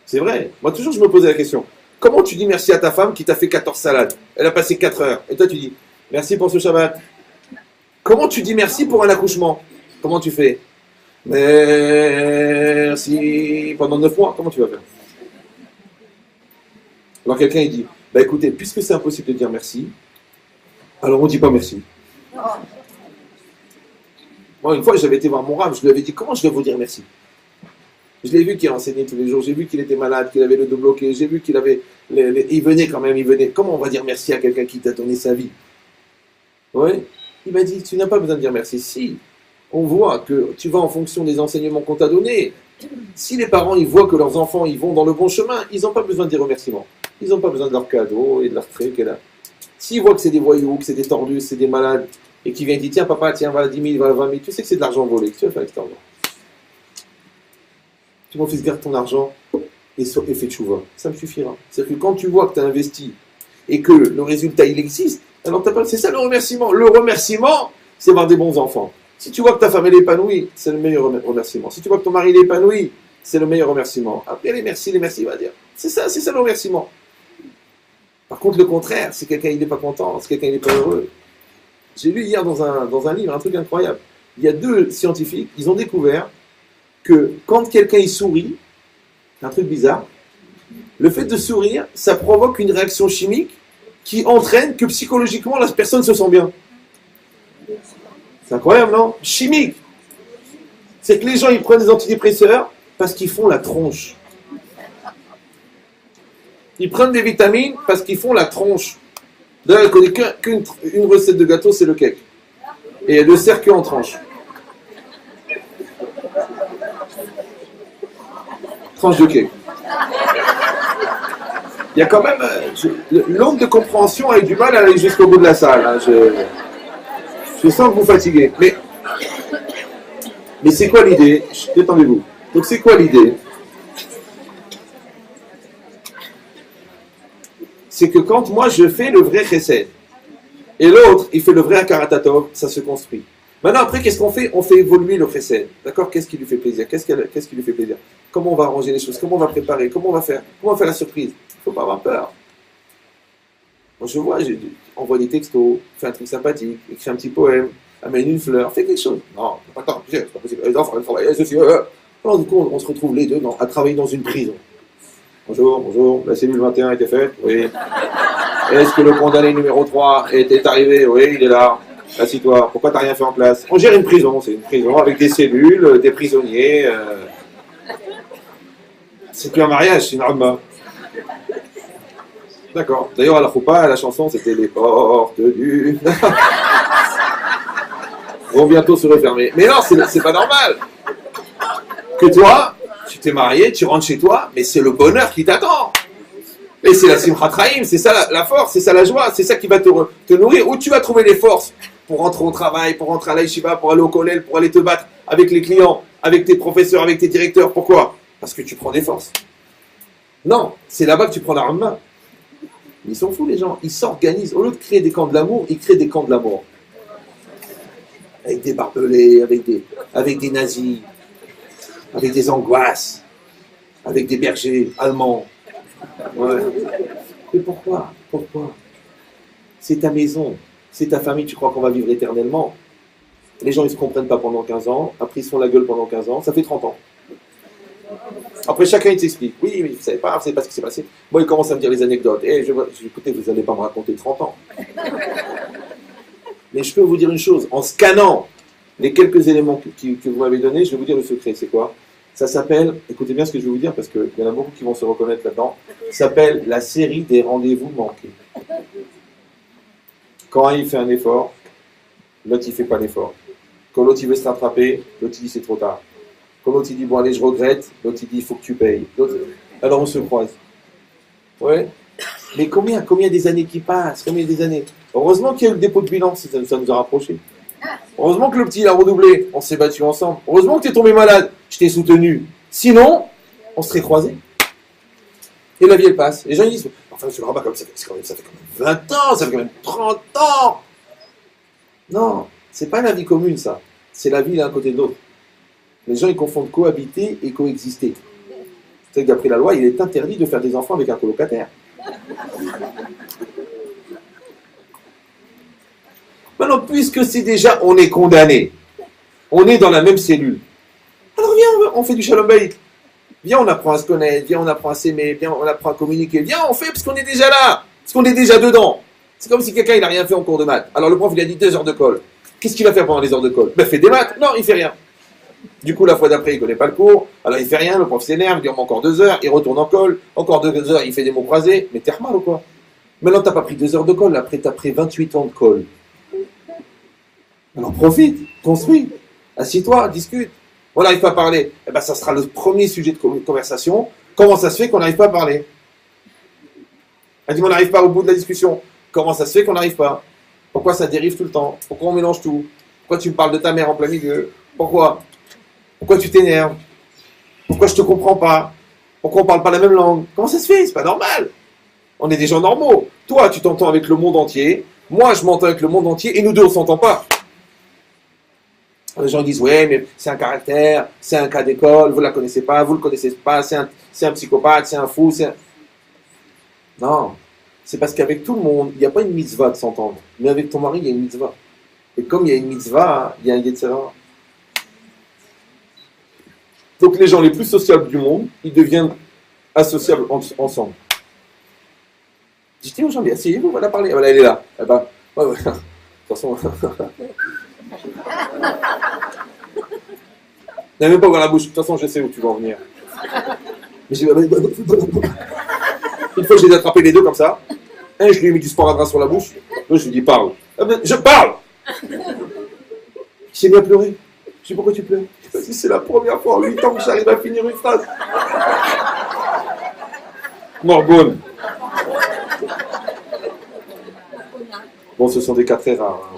C'est vrai. Moi, toujours, je me posais la question. Comment tu dis merci à ta femme qui t'a fait 14 salades? Elle a passé 4 heures. Et toi, tu dis merci pour ce Shabbat. Comment tu dis merci pour un accouchement? Comment tu fais? Merci. Pendant 9 mois, comment tu vas faire? Alors quelqu'un, il dit, bah écoutez, puisque c'est impossible de dire merci, alors on ne dit pas merci. Moi, une fois, j'avais été voir mon rab, je lui avais dit, comment je vais vous dire merci? Je l'ai vu qu'il enseignait tous les jours, j'ai vu qu'il était malade, qu'il avait le dos bloqué, j'ai vu qu'il avait... il venait quand même, il venait. Comment on va dire merci à quelqu'un qui t'a donné sa vie? Oui. Il m'a dit, tu n'as pas besoin de dire merci. Si, on voit que tu vas en fonction des enseignements qu'on t'a donnés. Si les parents, ils voient que leurs enfants, ils vont dans le bon chemin, ils n'ont pas besoin de dire remerciements. Ils n'ont pas besoin de leurs cadeaux et de leurs trucs. S'ils voient que c'est des voyous, que c'est des tordus, c'est des malades, et qu'ils viennent dire, tiens papa, tiens, voilà 10 000, voilà 20 000, tu sais que c'est de l'argent volé. Qu'est-ce que tu vas faire avec cet argent? Tu mon fils, garde ton argent et fais tchouva. Ça me suffira. C'est-à-dire que quand tu vois que tu as investi et que le résultat, il existe, alors c'est ça le remerciement. Le remerciement, c'est avoir des bons enfants. Si tu vois que ta femme, elle est épanouie, c'est le meilleur remerciement. Si tu vois que ton mari, il est épanoui, c'est le meilleur remerciement. Après, les merci, il va dire. C'est ça le remerciement. Par contre, le contraire, c'est quelqu'un, il n'est pas content, c'est quelqu'un, il n'est pas heureux. J'ai lu hier dans un livre un truc incroyable. Il y a 2 scientifiques, ils ont découvert que quand quelqu'un, il sourit, un truc bizarre, le fait de sourire, ça provoque une réaction chimique qui entraîne que psychologiquement, la personne se sent bien. C'est incroyable, non? Chimique. C'est que les gens, ils prennent des antidépresseurs parce qu'ils font la tronche. Ils prennent des vitamines parce qu'ils font la tronche. D'ailleurs, il ne connaît qu'une recette de gâteau, c'est le cake. Et elle le sert que en tranche. Tranche de cake. Il y a quand même... l'onde de compréhension a eu du mal à aller jusqu'au bout de la salle. Hein. Je sens que vous fatiguez. Mais c'est quoi l'idée? Détendez-vous. Donc c'est quoi l'idée? C'est que quand moi je fais le vrai chesed, et l'autre il fait le vrai akaratatov, ça se construit. Maintenant après qu'est-ce qu'on fait? On fait évoluer le chesed. D'accord? Qu'est-ce qui lui fait plaisir? Qu'est-ce qui lui fait plaisir? Comment on va arranger les choses? Comment on va préparer? Comment on va faire la surprise? Il ne faut pas avoir peur. Moi je vois, envoie des textos, fais un truc sympathique, écris un petit poème, amène une fleur, fais quelque chose. Non, attends, c'est pas possible. Les enfants, ils travaillent, ceci, Alors du coup, on se retrouve les deux à travailler dans une prison. Bonjour, la cellule 21 a été faite, oui. Est-ce que le condamné numéro 3 est arrivé? Oui, il est là. Assis-toi. Pourquoi t'as rien fait en classe? On gère une prison, c'est une prison avec des cellules, des prisonniers. C'est plus un mariage, c'est une arme. D'accord. D'ailleurs, à la Choupa, la chanson, c'était les portes du... vont bientôt se refermer. Mais non, c'est pas normal. Que toi, tu t'es marié, tu rentres chez toi, mais c'est le bonheur qui t'attend. Et c'est la Simchat Chaim, c'est ça la force, c'est ça la joie, c'est ça qui va te nourrir. Où tu vas trouver les forces pour rentrer au travail, pour rentrer à la yeshiva, pour aller au kollel, pour aller te battre avec les clients, avec tes professeurs, avec tes directeurs. Pourquoi? Parce que tu prends des forces. Non, c'est là-bas que tu prends l'arme. Ils sont fous les gens, ils s'organisent. Au lieu de créer des camps de l'amour, ils créent des camps de l'amour. Avec des barbelés, avec des nazis, avec des angoisses, avec des bergers allemands. Ouais. Mais pourquoi? Pourquoi? C'est ta maison, c'est ta famille, tu crois qu'on va vivre éternellement? Les gens, ils ne se comprennent pas pendant 15 ans, après ils se font la gueule pendant 15 ans, ça fait 30 ans. Après, chacun, il t'explique. Oui, mais vous ne savez pas ce qui s'est passé. Moi, il commence à me dire les anecdotes. Et écoutez, vous n'allez pas me raconter 30 ans. Mais je peux vous dire une chose, en scannant les quelques éléments que vous m'avez donnés, je vais vous dire le secret, c'est quoi? Ça s'appelle, écoutez bien ce que je vais vous dire, parce qu'il y en a beaucoup qui vont se reconnaître là-dedans, ça s'appelle la série des rendez-vous manqués. Quand un il fait un effort, l'autre il ne fait pas l'effort. Quand l'autre il veut se rattraper, l'autre il dit c'est trop tard. Quand l'autre il dit bon allez je regrette, l'autre il dit il faut que tu payes. Alors on se croise. Ouais. Mais combien des années qui passent, combien des années? Heureusement qu'il y a eu le dépôt de bilan, ça nous a rapprochés. Heureusement que le petit il a redoublé, on s'est battu ensemble. Heureusement que tu es tombé malade, je t'ai soutenu. Sinon, on serait croisés. Et la vie elle passe. Les gens ils disent, enfin je le rabat comme ça, ça fait quand même 20 ans, ça fait quand même 30 ans. Non, c'est pas la vie commune ça. C'est la vie l'un à côté de l'autre. Les gens ils confondent cohabiter et coexister. C'est que d'après la loi, il est interdit de faire des enfants avec un colocataire. Maintenant, puisque c'est déjà, on est condamné, on est dans la même cellule. Alors viens, on fait du shalom bayit. Viens, on apprend à se connaître, viens, on apprend à s'aimer, viens, on apprend à communiquer. Viens, on fait parce qu'on est déjà là, parce qu'on est déjà dedans. C'est comme si quelqu'un il n'a rien fait en cours de maths. Alors le prof il a dit 2 heures de colle. Qu'est-ce qu'il va faire pendant les heures de colle? Ben fait des maths. Non, il fait rien. Du coup, la fois d'après, il ne connaît pas le cours. Alors il fait rien, le prof s'énerve, il dit encore 2 heures, il retourne en colle, encore 2 heures, il fait des mots croisés. Mais t'es mal ou quoi? Maintenant, t'as pas pris 2 heures de colle, après t'as pris 28 ans de colle. Alors profite, construis, assieds-toi, discute. On n'arrive pas à parler. Eh ben, ça sera le premier sujet de conversation. Comment ça se fait qu'on n'arrive pas à parler? Elle dit, on n'arrive pas au bout de la discussion. Comment ça se fait qu'on n'arrive pas? Pourquoi ça dérive tout le temps? Pourquoi on mélange tout? Pourquoi tu me parles de ta mère en plein milieu? Pourquoi? Pourquoi tu t'énerves? Pourquoi je te comprends pas? Pourquoi on parle pas la même langue? Comment ça se fait? C'est pas normal. On est des gens normaux. Toi, tu t'entends avec le monde entier. Moi, je m'entends avec le monde entier. Et nous deux, on s'entend pas. Les gens disent, ouais, mais c'est un caractère, c'est un cas d'école, vous ne la connaissez pas, vous ne le connaissez pas, c'est un psychopathe, c'est un fou, Non, c'est parce qu'avec tout le monde, il n'y a pas une mitzvah de s'entendre. Mais avec ton mari, il y a une mitzvah. Et comme il y a une mitzvah, il y a un yetzera. Donc les gens les plus sociables du monde, ils deviennent associables ensemble. Dites aux gens, asseyez-vous, voilà parler. Voilà, elle est là. Eh ben, ouais. De toute façon... N'avez même pas ouvert la bouche. De toute façon, je sais où tu vas en venir. Mais une fois, j'ai attrapé les deux comme ça. Un, je lui ai mis du sparadrap sur la bouche. L'autre, je lui ai dit, parle. Je parle. Il s'est mis à pleurer. Je dis, pourquoi tu pleures? Parce que c'est la première fois en 8 ans que j'arrive à finir une phrase. Morgone. Bon, ce sont des cas très rares.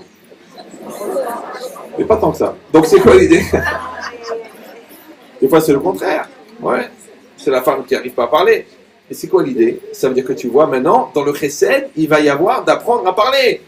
Mais pas tant que ça. Donc, c'est quoi l'idée? Des fois, c'est le contraire. Ouais. C'est la femme qui n'arrive pas à parler. Et c'est quoi l'idée? Ça veut dire que tu vois, maintenant, dans le chesed, il va y avoir d'apprendre à parler.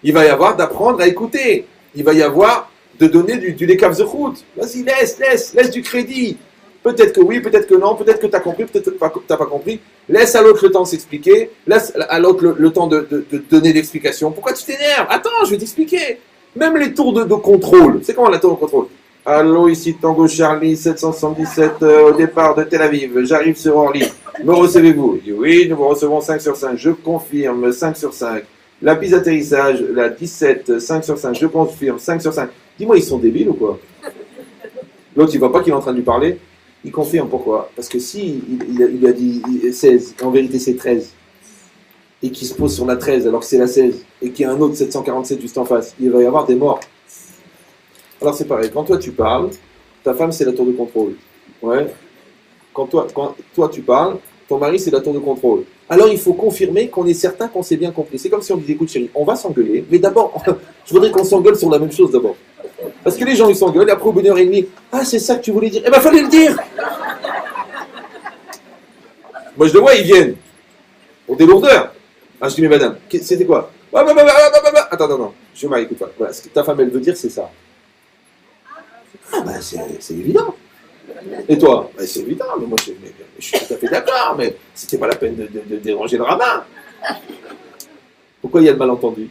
Il va y avoir d'apprendre à écouter. Il va y avoir de donner du lekaf zechut. Vas-y, laisse du crédit. Peut-être que oui, peut-être que non, peut-être que tu as compris, peut-être que tu n'as pas compris. Laisse à l'autre le temps de s'expliquer. Laisse à l'autre le temps de donner l'explication. Pourquoi tu t'énerves? Attends, je vais t'expliquer. Même les tours de contrôle. C'est comment la tour de contrôle? Allô, ici Tango Charlie 777 au départ de Tel Aviv. J'arrive sur Orly. Me recevez-vous? Il dit oui, nous vous recevons 5 sur 5. Je confirme 5 sur 5. La piste d'atterrissage, la 17, 5 sur 5. Je confirme 5 sur 5. Dis-moi, ils sont débiles ou quoi? L'autre, il voit pas qu'il est en train de lui parler. Il confirme. Pourquoi? Parce que si il a dit 16, en vérité c'est 13, et qu'il se pose sur la 13 alors que c'est la 16, et qu'il y a un autre 747 juste en face, il va y avoir des morts. Alors c'est pareil, quand toi tu parles, ta femme c'est la tour de contrôle. Ouais. Quand toi tu parles, ton mari c'est la tour de contrôle. Alors il faut confirmer qu'on est certain qu'on s'est bien compris. C'est comme si on disait, écoute chérie, on va s'engueuler, mais d'abord, je voudrais qu'on s'engueule sur la même chose d'abord. Parce que les gens ils s'engueulent, et après au bout d'une heure et demie, ah c'est ça que tu voulais dire, eh ben fallait le dire. Moi je le vois, ils viennent pour des lourdeurs. Ah je dis mais madame, c'était quoi? Attends, je m'écoute pas. Voilà, ce que ta femme elle veut dire c'est ça. Ah ben c'est évident. Et toi? Ben, c'est évident, mais moi je suis tout à fait d'accord, mais c'était pas la peine de déranger le rabbin. Pourquoi il y a le malentendu?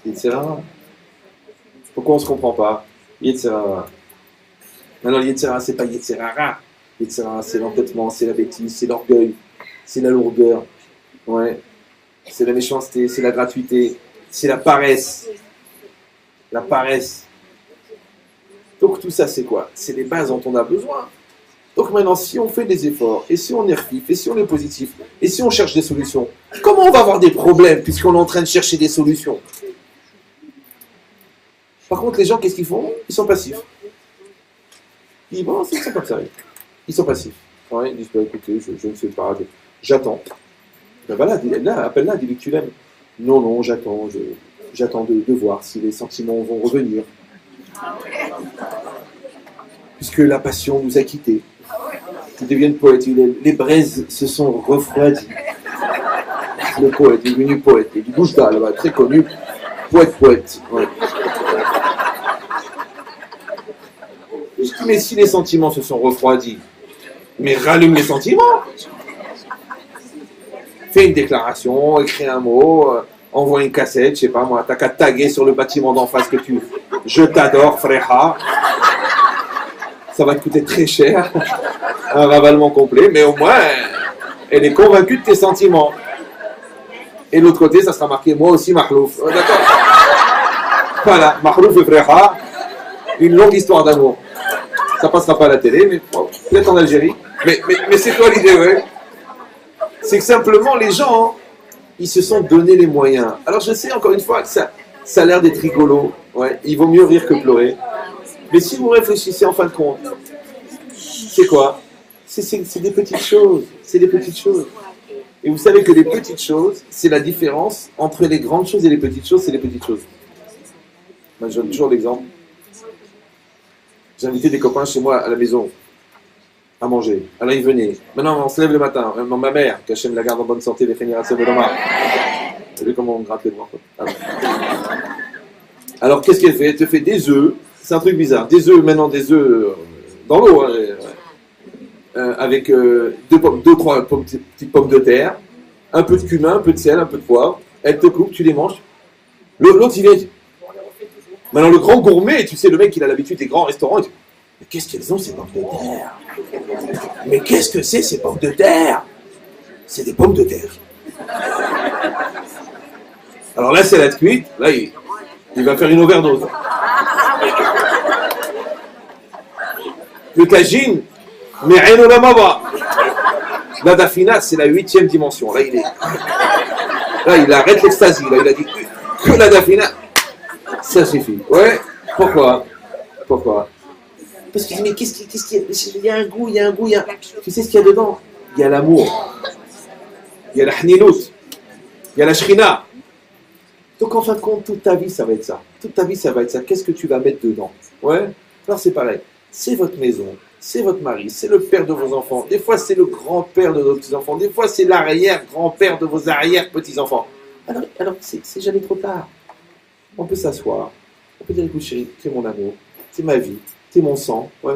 Yetzirah. Pourquoi on se comprend pas? Yetzirah. Non, Yetzirah, c'est pas Yetzirah. Yetzirah, c'est l'entêtement, c'est la bêtise, c'est l'orgueil, c'est la lourdeur. Ouais. C'est la méchanceté, c'est la gratuité, c'est la paresse. La paresse. Donc tout ça, c'est quoi? C'est les bases dont on a besoin. Donc maintenant, si on fait des efforts, et si on est refif, et si on est positif, et si on cherche des solutions, comment on va avoir des problèmes puisqu'on est en train de chercher des solutions? Par contre, les gens, qu'est-ce qu'ils font? Ils sont passifs. Ils disent, bon, c'est comme ça. Ils sont passifs. Ouais, ils disent, bah, écoutez, je ne sais pas, j'attends. Ben voilà, là, appelle-la, dis-lui que tu l'aimes. Non, j'attends de voir si les sentiments vont revenir. Puisque la passion nous a quittés. Ils deviennent poètes. Les braises se sont refroidies. Le poète est devenu poète. Il est du Bouchda, là-bas, très connu. Poète. Ouais. Je dis, mais si les sentiments se sont refroidis, mais rallume les sentiments. Fais une déclaration, écris un mot, envoie une cassette, je sais pas moi, t'as qu'à taguer sur le bâtiment d'en face que tu... Je t'adore, frère. Ça va te coûter très cher, un ravalement complet, mais au moins, elle est convaincue de tes sentiments. Et l'autre côté, ça sera marqué, moi aussi, Mahlouf. D'accord? Voilà, Mahlouf et frère, une longue histoire d'amour. Ça passera pas à la télé, mais bon, peut-être en Algérie. Mais c'est quoi l'idée, ouais? C'est que simplement, les gens, ils se sont donné les moyens. Alors je sais, encore une fois, que ça a l'air d'être rigolo. Ouais, il vaut mieux rire que pleurer. Mais si vous réfléchissez en fin de compte, c'est quoi? C'est des petites choses. C'est des petites choses. Et vous savez que les petites choses, c'est la différence entre les grandes choses et les petites choses, c'est les petites choses. Moi, je donne toujours l'exemple. J'ai invité des copains chez moi à la maison à manger. Alors ils venaient. Maintenant, on se lève le matin. Maintenant, ma mère, qu'Hachem la garde en bonne santé, les générations de l'Omar. Vous savez comment on gratte les doigts. Alors, qu'est-ce qu'elle fait? Elle te fait des œufs. C'est un truc bizarre. Des œufs, maintenant, des œufs dans l'eau. Avec deux, trois petites pommes de terre, un peu de cumin, un peu de sel, un peu de poivre. Elle te coupe, tu les manges. L'autre, il vient. Maintenant, le grand gourmet, tu sais, le mec, il a l'habitude des grands restaurants. Il dit, mais qu'est-ce qu'elles ont, ces pommes de terre? Mais qu'est-ce que c'est, ces pommes de terre? C'est des pommes de terre. Alors là, c'est la cuite. Là, il va faire une overdose. Le tagine, mais rien la mava. La dafina, c'est la 8e dimension. Là, il arrête l'extasie. Là, il a dit que la dafina, ça suffit. Ouais. Pourquoi? Parce qu'il dit, mais qu'est-ce qu'il y a? Il y a un goût. Tu sais ce qu'il y a dedans? Il y a l'amour. Il y a la hnilout. Il y a la shrina. Donc, en fin de compte, toute ta vie, ça va être ça. Qu'est-ce que tu vas mettre dedans? Ouais. Alors, c'est pareil. C'est votre maison. C'est votre mari. C'est le père de vos enfants. Des fois, c'est le grand-père de vos petits-enfants. Des fois, c'est l'arrière-grand-père de vos arrière-petits-enfants. Alors c'est jamais trop tard. On peut s'asseoir. On peut dire, écoute, chérie, c'est mon amour. C'est ma vie. C'est mon sang. Ouais.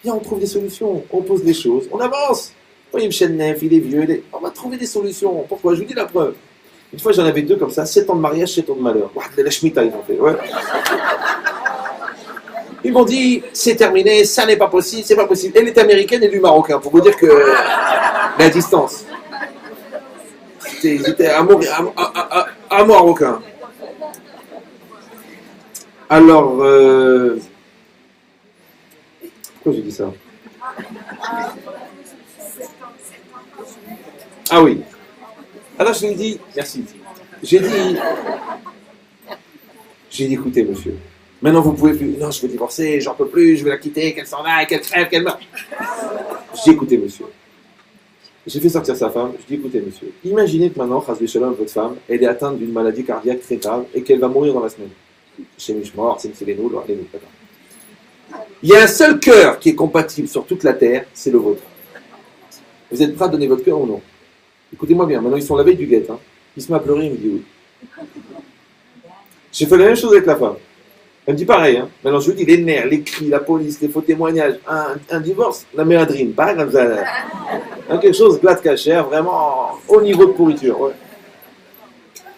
Viens, on trouve des solutions. On pose des choses. On avance. Voyez, Michel Neff, il est vieux. On va trouver des solutions. Pourquoi? Je vous dis la preuve. Une fois, j'en avais deux comme ça. 7 ans de mariage, 7 ans de malheur. Ouah, de la Shemitah, ils ont fait. Ouais. Ils m'ont dit, c'est terminé, ça n'est pas possible, c'est pas possible. Elle est américaine et lui marocain, pour vous dire que la distance. J'étais à marocain. Alors, pourquoi j'ai dit ça? Ah oui. Alors je lui ai dit, merci. J'ai dit, écoutez monsieur, maintenant vous pouvez plus, non je veux divorcer, j'en peux plus, je vais la quitter, qu'elle s'en aille, qu'elle crève, qu'elle meure. J'ai dit, écoutez monsieur, j'ai fait sortir sa femme, je dis écoutez monsieur, imaginez que maintenant, Chas v'Shalom, votre femme, elle est atteinte d'une maladie cardiaque très grave et qu'elle va mourir dans la semaine. Chez Mishmor, c'est les nous, il y a un seul cœur qui est compatible sur toute la terre, c'est le vôtre. Vous êtes prêts à donner votre cœur ou non? Écoutez-moi bien, maintenant ils sont la veille du guet, hein. Il se met à pleurer, il me dit oui. J'ai fait la même chose avec la femme. Elle me dit pareil, hein. Maintenant je vous dis, les nerfs, les cris, la police, les faux témoignages, un divorce, la méadrine, pas comme ça. Quelque chose, glace cachère, vraiment au niveau de pourriture. Ouais.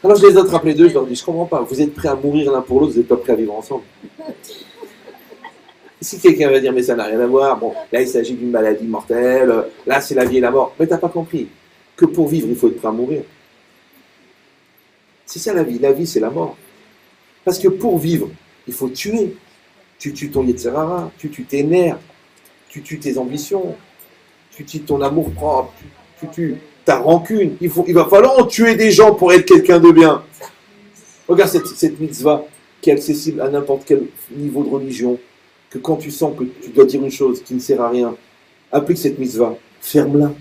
Alors je les attrape les deux, je leur dis, je comprends pas, vous êtes prêts à mourir l'un pour l'autre, vous n'êtes pas prêts à vivre ensemble. Si quelqu'un va dire, mais ça n'a rien à voir, bon, là il s'agit d'une maladie mortelle, là c'est la vie et la mort, mais t'as pas compris que pour vivre, il faut être prêt à mourir. C'est ça la vie c'est la mort. Parce que pour vivre, il faut tuer. Tu tues ton Yetzirara, tu tues tes nerfs, tu tues tes ambitions, tu tues ton amour propre, tu tues ta rancune. Il va falloir en tuer des gens pour être quelqu'un de bien. Regarde cette mitzvah qui est accessible à n'importe quel niveau de religion, que quand tu sens que tu dois dire une chose qui ne sert à rien, applique cette mitzvah, ferme-la.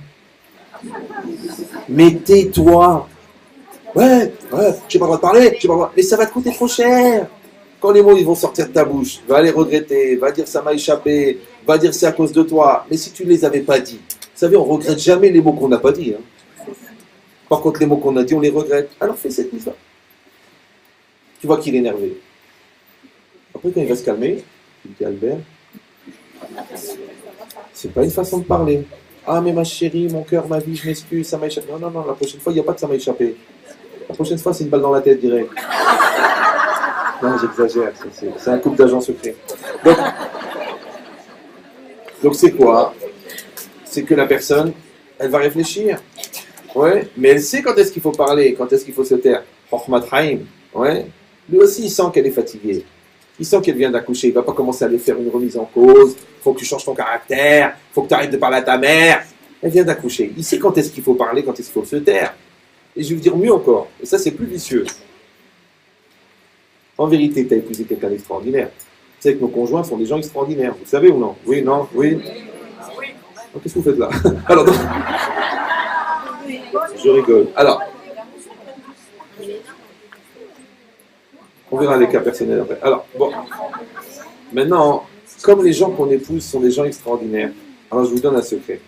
Mais tais-toi. Ouais, j'ai pas le droit de parler, j'ai pas le droit. Mais ça va te coûter trop cher. Quand les mots ils vont sortir de ta bouche, va les regretter, va dire ça m'a échappé, va dire c'est à cause de toi. Mais si tu ne les avais pas dit, vous savez, on ne regrette jamais les mots qu'on n'a pas dit. Hein. Par contre, les mots qu'on a dit, on les regrette. Alors fais cette mise-là. Tu vois qu'il est énervé. Après, quand il va se calmer, il dit Albert, c'est pas une façon de parler. Ah, mais ma chérie, mon cœur, ma vie, je m'excuse, ça m'a échappé. Non, la prochaine fois, il n'y a pas de ça m'a échappé. La prochaine fois, c'est une balle dans la tête, direct. Non, j'exagère, c'est un couple d'agents secrets. Donc c'est quoi? C'est que la personne, elle va réfléchir. Ouais, mais elle sait quand est-ce qu'il faut parler, quand est-ce qu'il faut se taire. Chochmat Haim, ouais. Lui aussi, il sent qu'elle est fatiguée. Il sent qu'elle vient d'accoucher. Il ne va pas commencer à lui faire une remise en cause. Il faut que tu changes ton caractère. Il faut que tu arrêtes de parler à ta mère. Elle vient d'accoucher. Il sait quand est-ce qu'il faut parler, quand est-ce qu'il faut se taire. Et je vais vous dire mieux encore. Et ça, c'est plus vicieux. En vérité, tu as épousé quelqu'un d'extraordinaire. Tu sais que nos conjoints sont des gens extraordinaires. Vous savez ou non? Oui, non, oui. Donc, qu'est-ce que vous faites là? Alors, donc... Je rigole. Alors, on verra les cas personnels après. Alors, bon. Maintenant, comme les gens qu'on épouse sont des gens extraordinaires, alors je vous donne un secret.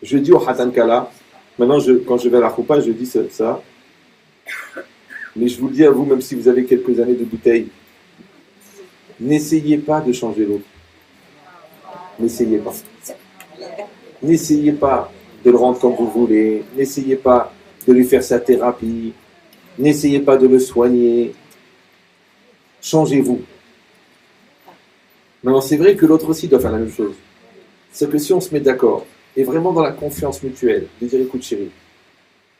Je dis au Hatan Kala, maintenant, quand je vais à la Choupa, je dis ça. Mais je vous le dis à vous, même si vous avez quelques années de bouteille, n'essayez pas de changer l'autre. N'essayez pas. N'essayez pas de le rendre comme vous voulez. N'essayez pas de lui faire sa thérapie. N'essayez pas de le soigner. Changez-vous. Maintenant, c'est vrai que l'autre aussi doit faire la même chose. C'est que si on se met d'accord, et vraiment dans la confiance mutuelle, de dire, écoute chérie,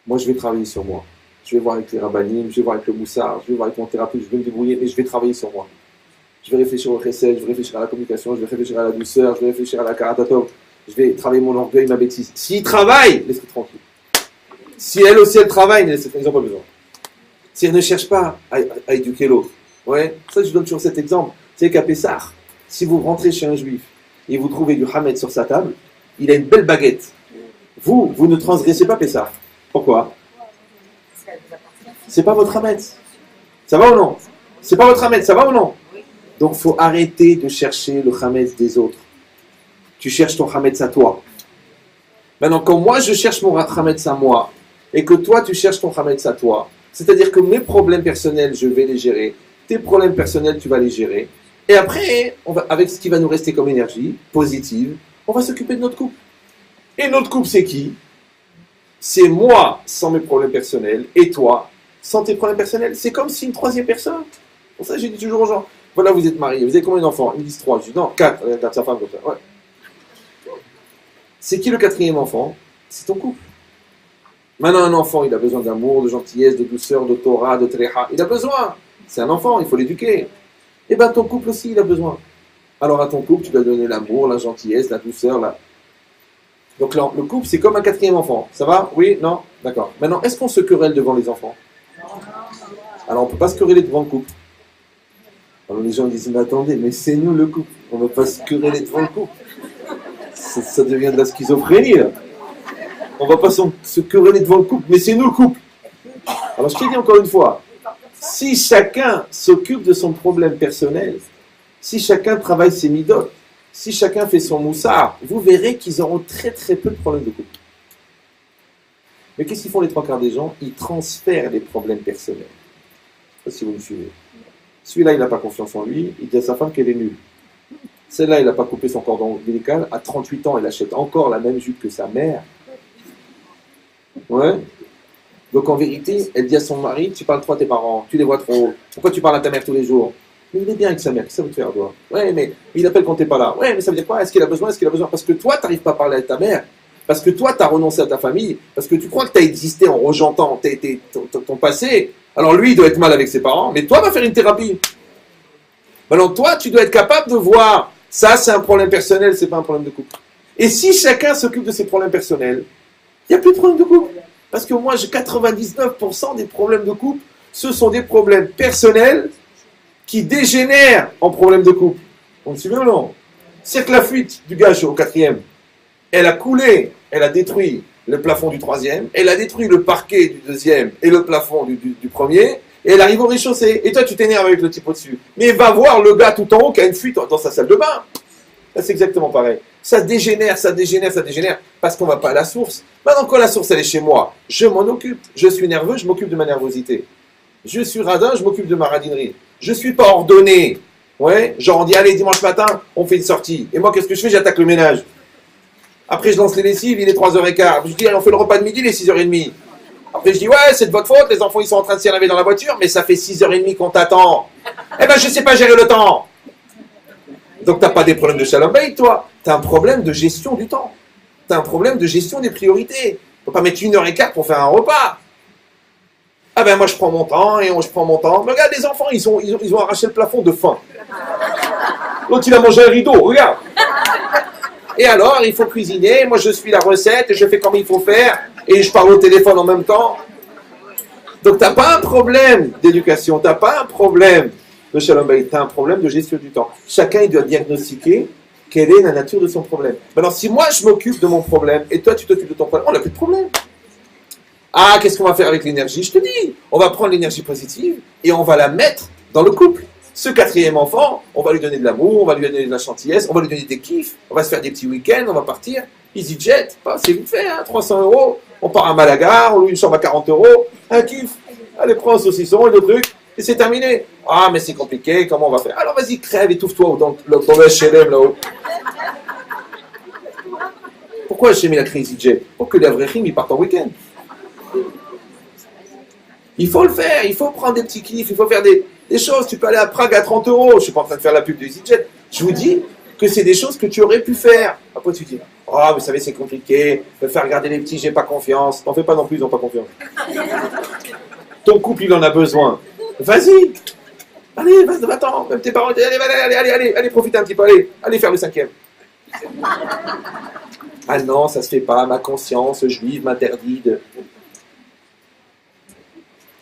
moi je vais travailler sur moi. Je vais voir avec les rabbinim, je vais voir avec le moussard, je vais voir avec mon thérapeute, je vais me débrouiller, mais je vais travailler sur moi. Je vais réfléchir au chesed, je vais réfléchir à la communication, je vais réfléchir à la douceur, je vais réfléchir à la karatatov, je vais travailler mon orgueil, ma bêtise. S'il travaille, laisse-le tranquille. Si elle aussi elle travaille, ils n'ont pas besoin. Si elle ne cherche pas à éduquer l'autre. Ouais, ça je donne toujours cet exemple. C'est qu'à Pessah, si vous rentrez chez un juif et vous trouvez du hametz sur sa table, il a une belle baguette. Vous ne transgressez pas Pessah. Pourquoi? C'est pas votre hametz. Ça va ou non? C'est pas votre hametz, ça va ou non? Donc il faut arrêter de chercher le hametz des autres. Tu cherches ton hametz à toi. Maintenant, quand moi je cherche mon hametz à moi, et que toi tu cherches ton hametz à toi, c'est-à-dire que mes problèmes personnels, je vais les gérer, tes problèmes personnels, tu vas les gérer, et après, avec ce qui va nous rester comme énergie positive, on va s'occuper de notre couple. Et notre couple, c'est qui? C'est moi sans mes problèmes personnels, et toi sans tes problèmes personnels. C'est comme si une troisième personne. Pour ça, j'ai dit toujours aux gens, Voilà, vous êtes mariés. Vous avez combien d'enfants? Ils me disent 3. Je dis non, 4. Regarde sa femme comme ça. Ouais. C'est qui le quatrième enfant? C'est ton couple. Maintenant, un enfant, il a besoin d'amour, de gentillesse, de douceur, de Torah, de Treha. Il a besoin. C'est un enfant, il faut l'éduquer. Et bien, ton couple aussi, il a besoin. Alors, à ton couple, tu dois donner l'amour, la gentillesse, la douceur. Donc, le couple, c'est comme un quatrième enfant. Ça va? Oui? Non? D'accord. Maintenant, est-ce qu'on se querelle devant les enfants? Alors, on ne peut pas se quereller devant le couple. Alors, les gens disent, mais attendez, mais c'est nous le couple. On ne peut pas se quereller devant le couple. Ça devient de la schizophrénie, là. On ne va pas se quereller devant le couple, mais c'est nous le couple. Alors, je te dis encore une fois, si chacun s'occupe de son problème personnel, si chacun travaille ses midotes, si chacun fait son moussard, vous verrez qu'ils auront très très peu de problèmes de couple. Mais qu'est-ce qu'ils font les trois quarts des gens? Ils transfèrent les problèmes personnels. Je ne sais pas si vous me suivez. Celui-là, il n'a pas confiance en lui, il dit à sa femme qu'elle est nulle. Celle-là, il n'a pas coupé son cordon ombilical. À 38 ans, elle achète encore la même jupe que sa mère. Ouais. Donc en vérité, elle dit à son mari, tu parles trop à tes parents, tu les vois trop. Pourquoi tu parles à ta mère tous les jours? Mais il est bien avec sa mère, qu'est-ce que ça veut te faire, toi? Ouais, mais il appelle quand t'es pas là. Ouais, mais ça veut dire quoi? Est-ce qu'il a besoin? Est-ce qu'il a besoin? Parce que toi, tu n'arrives pas à parler avec ta mère. Parce que toi, tu as renoncé à ta famille. Parce que tu crois que tu as existé en rejetant ton passé. Alors lui, il doit être mal avec ses parents. Mais toi, va faire une thérapie. Alors toi, tu dois être capable de voir, ça c'est un problème personnel, c'est pas un problème de couple. Et si chacun s'occupe de ses problèmes personnels, il n'y a plus de problème de couple. Parce que moi, j'ai 99% des problèmes de couple, ce sont des problèmes personnels qui dégénèrent en problèmes de couple. On me suit ou non? C'est que la fuite du gars au quatrième, elle a coulé, elle a détruit le plafond du troisième, elle a détruit le parquet du deuxième et le plafond du premier, et elle arrive au rez-de-chaussée. Et toi, tu t'énerves avec le type au-dessus. Mais va voir le gars tout en haut qui a une fuite dans sa salle de bain. Là, c'est exactement pareil. Ça dégénère, parce qu'on ne va pas à la source. Maintenant, quand la source, elle est chez moi, je m'en occupe. Je suis nerveux, je m'occupe de ma nervosité. Je suis radin, je m'occupe de ma radinerie. Je ne suis pas ordonné. Ouais, genre on dit, allez, dimanche matin, on fait une sortie. Et moi, qu'est-ce que je fais? J'attaque le ménage. Après, je lance les lessives, il est 3h15. Je dis, allez, on fait le repas de midi, il est 6h30. Après, je dis, ouais, c'est de votre faute, les enfants, ils sont en train de s'y laver dans la voiture, mais ça fait 6h30 qu'on t'attend. Eh ben, je ne sais pas gérer le temps. Donc, tu n'as pas des problèmes de shalom bayit, toi. Tu as un problème de gestion du temps. Tu as un problème de gestion des priorités. Tu ne peux pas mettre 1h15 pour faire un repas. Ah ben, moi, je prends mon temps, je prends mon temps. Mais regarde, les enfants, ils ont arraché le plafond de faim. L'autre, il a mangé un rideau, regarde. Et alors, il faut cuisiner. Moi, je suis la recette, je fais comme il faut faire. Et je parle au téléphone en même temps. Donc, tu n'as pas un problème d'éducation. Tu n'as pas un problème de shalom bayit. Tu as un problème de gestion du temps. Chacun, il doit diagnostiquer quelle est la nature de son problème. Maintenant, si moi, je m'occupe de mon problème et toi, tu t'occupes de ton problème, on n'a plus de problème. Ah, qu'est-ce qu'on va faire avec l'énergie? Je te dis, on va prendre l'énergie positive et on va la mettre dans le couple. Ce quatrième enfant, on va lui donner de l'amour, on va lui donner de la gentillesse, on va lui donner des kiffs, on va se faire des petits week-ends, on va partir. EasyJet, c'est vite fait, hein, 300 €. On part à Malaga, on loue une chambre à 40 €, un kiff. Allez, prends un saucisson et le truc, et c'est terminé. Ah, mais c'est compliqué, comment on va faire? Alors vas-y, crève, étouffe-toi dans le HLM là-haut. Pourquoi j'ai mis la crise EasyJet? Pour que les Avréchim, ils partent en week-end. Il faut le faire, il faut prendre des petits kiffs, il faut faire des choses. Tu peux aller à Prague à 30 €. Je ne suis pas en train de faire la pub de EasyJet. Je vous dis que c'est des choses que tu aurais pu faire. Après, tu dis, oh, vous savez, c'est compliqué. Me faire regarder les petits, j'ai pas confiance. T'en fais pas non plus, ils n'ont pas confiance. Ton couple, il en a besoin. Vas-y. Allez, va-t'en. Même tes parents, allez, profite un petit peu. Allez faire le 5e. Ah non, ça se fait pas. Ma conscience juive m'interdit de...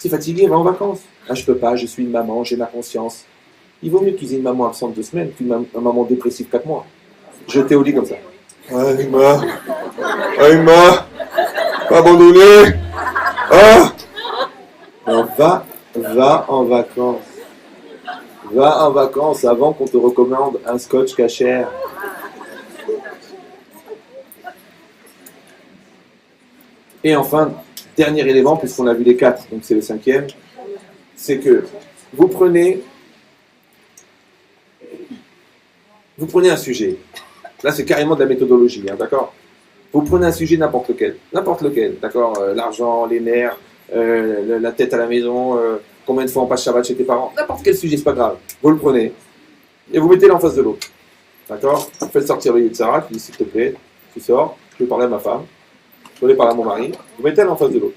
C'est fatigué, va en vacances. Ah, je peux pas, je suis une maman, j'ai ma conscience. Il vaut mieux qu'ils aient une maman absente 2 semaines qu'une maman dépressive 4 mois. Jeté au lit comme ça. Ah, il m'a abandonné. Ah. Alors, va en vacances. Va en vacances avant qu'on te recommande un scotch cachère. Et enfin, dernier élément, puisqu'on a vu les 4, donc c'est le 5e, c'est que vous prenez un sujet. Là, c'est carrément de la méthodologie, hein, d'accord? Vous prenez un sujet n'importe lequel, d'accord? L'argent, les nerfs, la tête à la maison, combien de fois on passe Shabbat chez tes parents, n'importe quel sujet, c'est pas grave. Vous le prenez et vous mettez-le en face de l'autre. D'accord? Vous faites sortir le Yitzhara, qui dit s'il te plaît, tu sors, je vais parler à ma femme, je vais parler à mon mari, vous mettez-le en face de l'autre.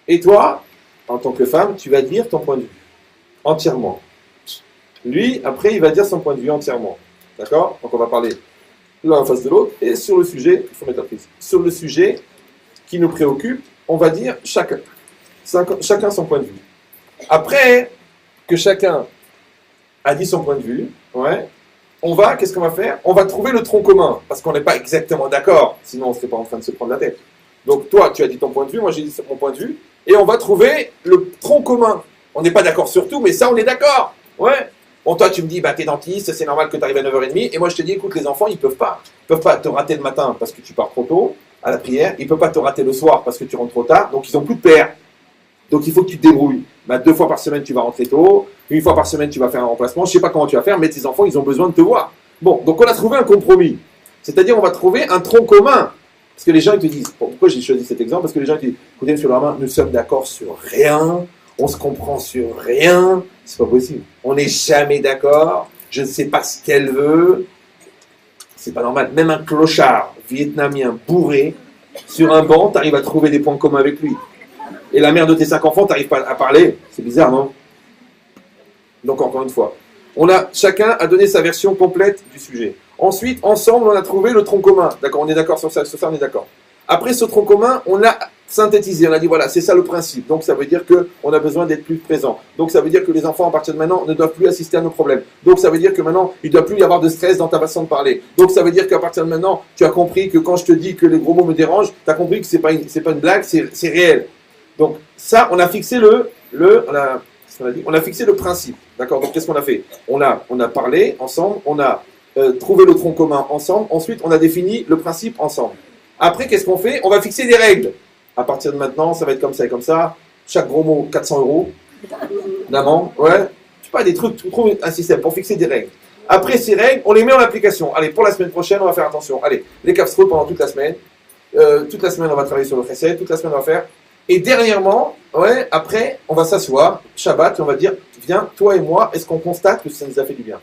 Et toi, en tant que femme, tu vas dire ton point de vue, entièrement. Lui, après, il va dire son point de vue entièrement. D'accord? Donc on va parler l'un en face de l'autre, et sur le sujet, il faut mettre la prise, sur le sujet qui nous préoccupe, on va dire chacun son point de vue. Après que chacun a dit son point de vue, ouais, qu'est-ce qu'on va faire? On va trouver le tronc commun, parce qu'on n'est pas exactement d'accord, sinon on ne serait pas en train de se prendre la tête. Donc toi, tu as dit ton point de vue, moi j'ai dit mon point de vue, et on va trouver le tronc commun. On n'est pas d'accord sur tout, mais ça on est d'accord. Ouais. Bon, toi tu me dis, bah t'es dentiste, c'est normal que tu arrives à 9h30, et moi je te dis, écoute, les enfants, ils peuvent pas te rater le matin parce que tu pars trop tôt à la prière, ils peuvent pas te rater le soir parce que tu rentres trop tard, donc ils ont plus de père. Donc il faut que tu te débrouilles. Bah, 2 fois par semaine tu vas rentrer tôt, 1 fois par semaine tu vas faire un remplacement, je sais pas comment tu vas faire, mais tes enfants, ils ont besoin de te voir. Bon, donc on a trouvé un compromis. C'est-à-dire, on va trouver un tronc commun. Parce que les gens, ils te disent, pourquoi j'ai choisi cet exemple? Parce que les gens, ils te disent, écoutez, monsieur le rabbin, nous sommes d'accord sur rien, on se comprend sur rien, c'est pas possible. On n'est jamais d'accord, je ne sais pas ce qu'elle veut. C'est pas normal. Même un clochard vietnamien bourré, sur un banc, tu arrives à trouver des points communs avec lui. Et la mère de tes 5 enfants, tu n'arrives pas à parler. C'est bizarre, non? Donc, encore une fois, chacun a donné sa version complète du sujet. Ensuite, ensemble, on a trouvé le tronc commun. D'accord, on est d'accord sur ça, on est d'accord. Après ce tronc commun, on l'a synthétisé. On a dit, voilà, c'est ça le principe. Donc, ça veut dire qu'on a besoin d'être plus présent. Donc, ça veut dire que les enfants, à partir de maintenant, ne doivent plus assister à nos problèmes. Donc, ça veut dire que maintenant, il ne doit plus y avoir de stress dans ta façon de parler. Donc, ça veut dire qu'à partir de maintenant, tu as compris que quand je te dis que les gros mots me dérangent, tu as compris que ce n'est pas une blague, c'est réel. Donc, ça, on a fixé on a fixé le principe. D'accord? Donc, qu'est-ce qu'on a fait? On a parlé ensemble, on a trouvé le tronc commun ensemble, ensuite, on a défini le principe ensemble. Après, qu'est-ce qu'on fait? On va fixer des règles. À partir de maintenant, ça va être comme ça et comme ça. Chaque gros mot, 400 € d'amende. Ouais. Je sais pas, des trucs, tu trouves un système pour fixer des règles. Après ces règles, on les met en application. Allez, pour la semaine prochaine, on va faire attention. Allez, les capsules pendant toute la semaine. Toute la semaine, on va travailler sur le chesed. Toute la semaine, on va faire. Et dernièrement, après, on va s'asseoir, Shabbat, et on va dire, viens, toi et moi, est-ce qu'on constate que ça nous a fait du bien?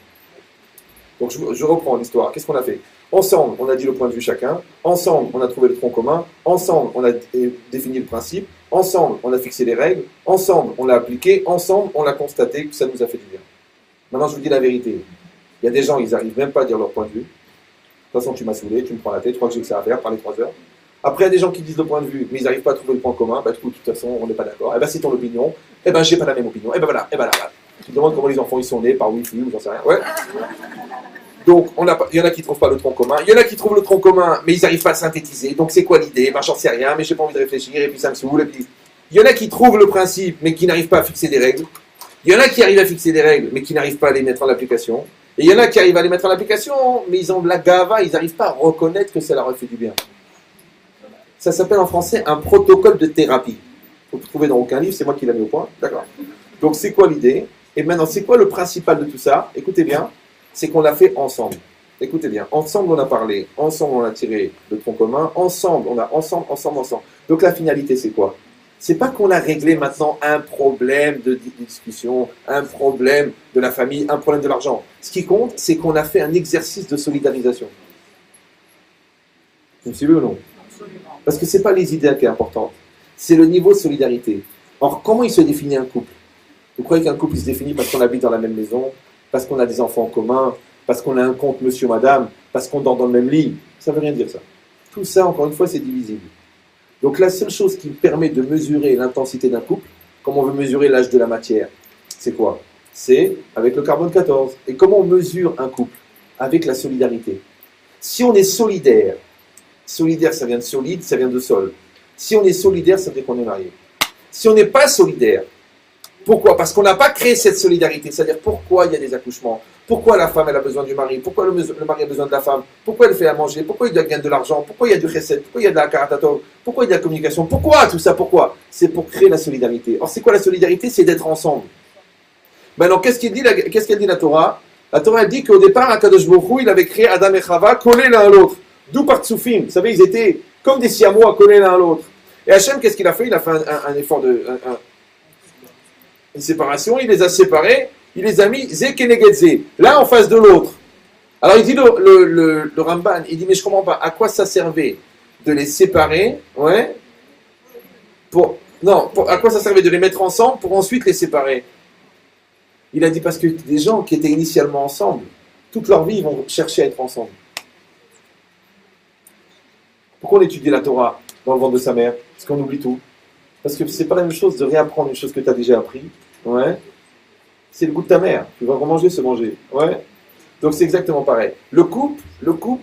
Donc, je reprends l'histoire. Qu'est-ce qu'on a fait? Ensemble, on a dit le point de vue chacun. Ensemble, on a trouvé le tronc commun. Ensemble, on a défini le principe. Ensemble, on a fixé les règles. Ensemble, on l'a appliqué. Ensemble, on l'a constaté que ça nous a fait du bien. Maintenant, je vous dis la vérité. Il y a des gens, ils n'arrivent même pas à dire leur point de vue. De toute façon, tu m'as saoulé, tu me prends la tête, je crois que j'ai que ça à faire, parler 3 heures. Après, il y a des gens qui disent le point de vue, mais ils n'arrivent pas à trouver le point commun. Bah, du coup, de toute façon, on n'est pas d'accord. Eh ben, c'est ton opinion. Eh ben, j'ai pas la même opinion. Eh ben, voilà. Eh ben, là. Tu te demandes comment les enfants ils sont nés, par Wi-Fi ou j'en sais rien. Ouais. Donc, il y en a qui ne trouvent pas le tronc commun. Il y en a qui trouvent le tronc commun, mais ils n'arrivent pas à synthétiser. Donc, c'est quoi l'idée? Ben, j'en sais rien, mais j'ai pas envie de réfléchir, et puis ça me saoule. Et puis... Il y en a qui trouvent le principe, mais qui n'arrivent pas à fixer des règles. Il y en a qui arrivent à fixer des règles, mais qui n'arrivent pas à les mettre en application. Et il y en a qui arrivent à les mettre en application, mais ils ont de la gava, ils n'arrivent pas à reconnaître que ça leur a fait du bien. Ça s'appelle en français un protocole de thérapie. Vous ne le trouvez dans aucun livre, c'est moi qui l'ai mis au point. D'accord. Donc, c'est quoi l'idée? Et maintenant, c'est quoi le principal de tout ça? Écoutez bien, c'est qu'on l'a fait ensemble. Écoutez bien, ensemble on a parlé, ensemble on a tiré le tronc commun, ensemble. Donc la finalité c'est quoi? C'est pas qu'on a réglé maintenant un problème de discussion, un problème de la famille, un problème de l'argent. Ce qui compte, c'est qu'on a fait un exercice de solidarisation. Vous me suivez ou non? Parce que c'est pas les idées qui est important, c'est le niveau de solidarité. Or, comment il se définit un couple? Vous croyez qu'un couple il se définit parce qu'on habite dans la même maison, parce qu'on a des enfants en commun, parce qu'on a un compte monsieur, madame, parce qu'on dort dans le même lit? Ça ne veut rien dire ça. Tout ça, encore une fois, c'est divisible. Donc la seule chose qui permet de mesurer l'intensité d'un couple, comme on veut mesurer l'âge de la matière, c'est quoi? C'est avec le carbone 14. Et comment on mesure un couple? Avec la solidarité. Si on est solidaire, solidaire ça vient de solide, ça vient de sol. Si on est solidaire, ça veut dire qu'on est marié. Si on n'est pas solidaire, pourquoi? Parce qu'on n'a pas créé cette solidarité. C'est-à-dire pourquoi il y a des accouchements, pourquoi la femme elle a besoin du mari, pourquoi le mari a besoin de la femme, pourquoi elle fait à manger, pourquoi il doit gagner de l'argent, pourquoi il y a du chesed, pourquoi il y a de la karatatov, pourquoi il y a de la communication, pourquoi tout ça, pourquoi? C'est pour créer la solidarité. Or c'est quoi la solidarité? C'est d'être ensemble. Maintenant qu'est-ce qu'elle dit la Torah? La Torah elle dit qu'au départ Akadosh Baruch Hu, il avait créé Adam et Chava collés l'un à l'autre. D'où Partsoufim. Vous savez, ils étaient comme des siamois collés l'un à l'autre. Et Hachem, qu'est-ce qu'il a fait? Il a fait un effort Une séparation, il les a séparés, il les a mis zé keneged zé, l'un en face de l'autre. Alors il dit le Ramban, il dit mais je comprends pas, à quoi ça servait de les séparer, ouais, à quoi ça servait de les mettre ensemble pour ensuite les séparer? Il a dit parce que des gens qui étaient initialement ensemble, toute leur vie, ils vont chercher à être ensemble. Pourquoi on étudie la Torah dans le ventre de sa mère? Parce qu'on oublie tout. Parce que c'est pas la même chose de réapprendre une chose que tu as déjà appris. Ouais. C'est le goût de ta mère. Tu vas remanger, se manger. Ouais. Donc c'est exactement pareil. Le couple,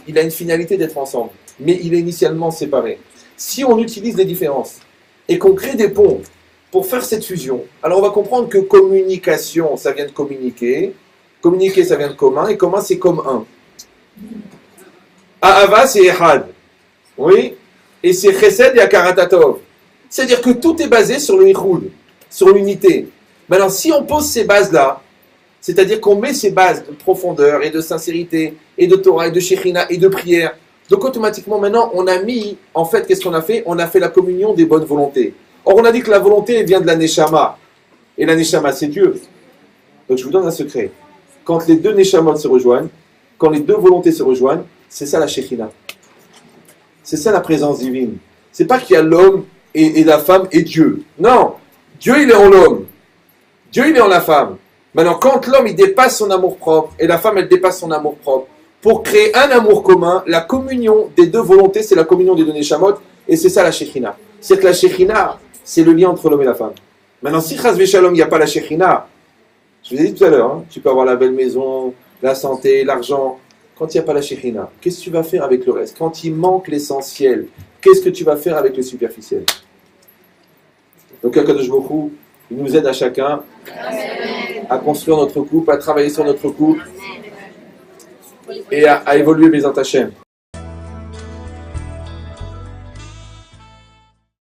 il a une finalité d'être ensemble. Mais il est initialement séparé. Si on utilise les différences et qu'on crée des ponts pour faire cette fusion, alors on va comprendre que communication, ça vient de communiquer. Communiquer, ça vient de commun. Et commun, c'est comme un. Ahava, c'est Ehad. Oui. Et c'est Chesed et Akaratatov. C'est-à-dire que tout est basé sur le Ichud, sur l'unité. Maintenant, si on pose ces bases-là, c'est-à-dire qu'on met ces bases de profondeur et de sincérité, et de Torah, et de Shekhinah, et de prière, donc automatiquement, maintenant, on a mis, en fait, qu'est-ce qu'on a fait? On a fait la communion des bonnes volontés. Or, on a dit que la volonté vient de la Neshama. Et la Neshama, c'est Dieu. Donc, je vous donne un secret. Quand les deux Neshamot se rejoignent, quand les deux volontés se rejoignent, c'est ça la Shekhinah. C'est ça la présence divine. C'est pas qu'il y a l'homme et la femme et Dieu. Non, Dieu il est en l'homme. Dieu il est en la femme. Maintenant, quand l'homme il dépasse son amour propre et la femme elle dépasse son amour propre, pour créer un amour commun, la communion des deux volontés, c'est la communion des deux Neshamot, et c'est ça la Shekhinah. C'est que la Shekhinah, c'est le lien entre l'homme et la femme. Maintenant, si Chas Veshalom, il n'y a pas la Shekhinah, je vous ai dit tout à l'heure, hein, tu peux avoir la belle maison, la santé, l'argent. Quand il n'y a pas la Shekhinah, qu'est-ce que tu vas faire avec le reste? Quand il manque l'essentiel, qu'est-ce que tu vas faire avec le superficiel? Donc, Akadosh Baruch Hu, il nous aide à chacun à construire notre couple, à travailler sur notre couple et à évoluer Bezat Hashem.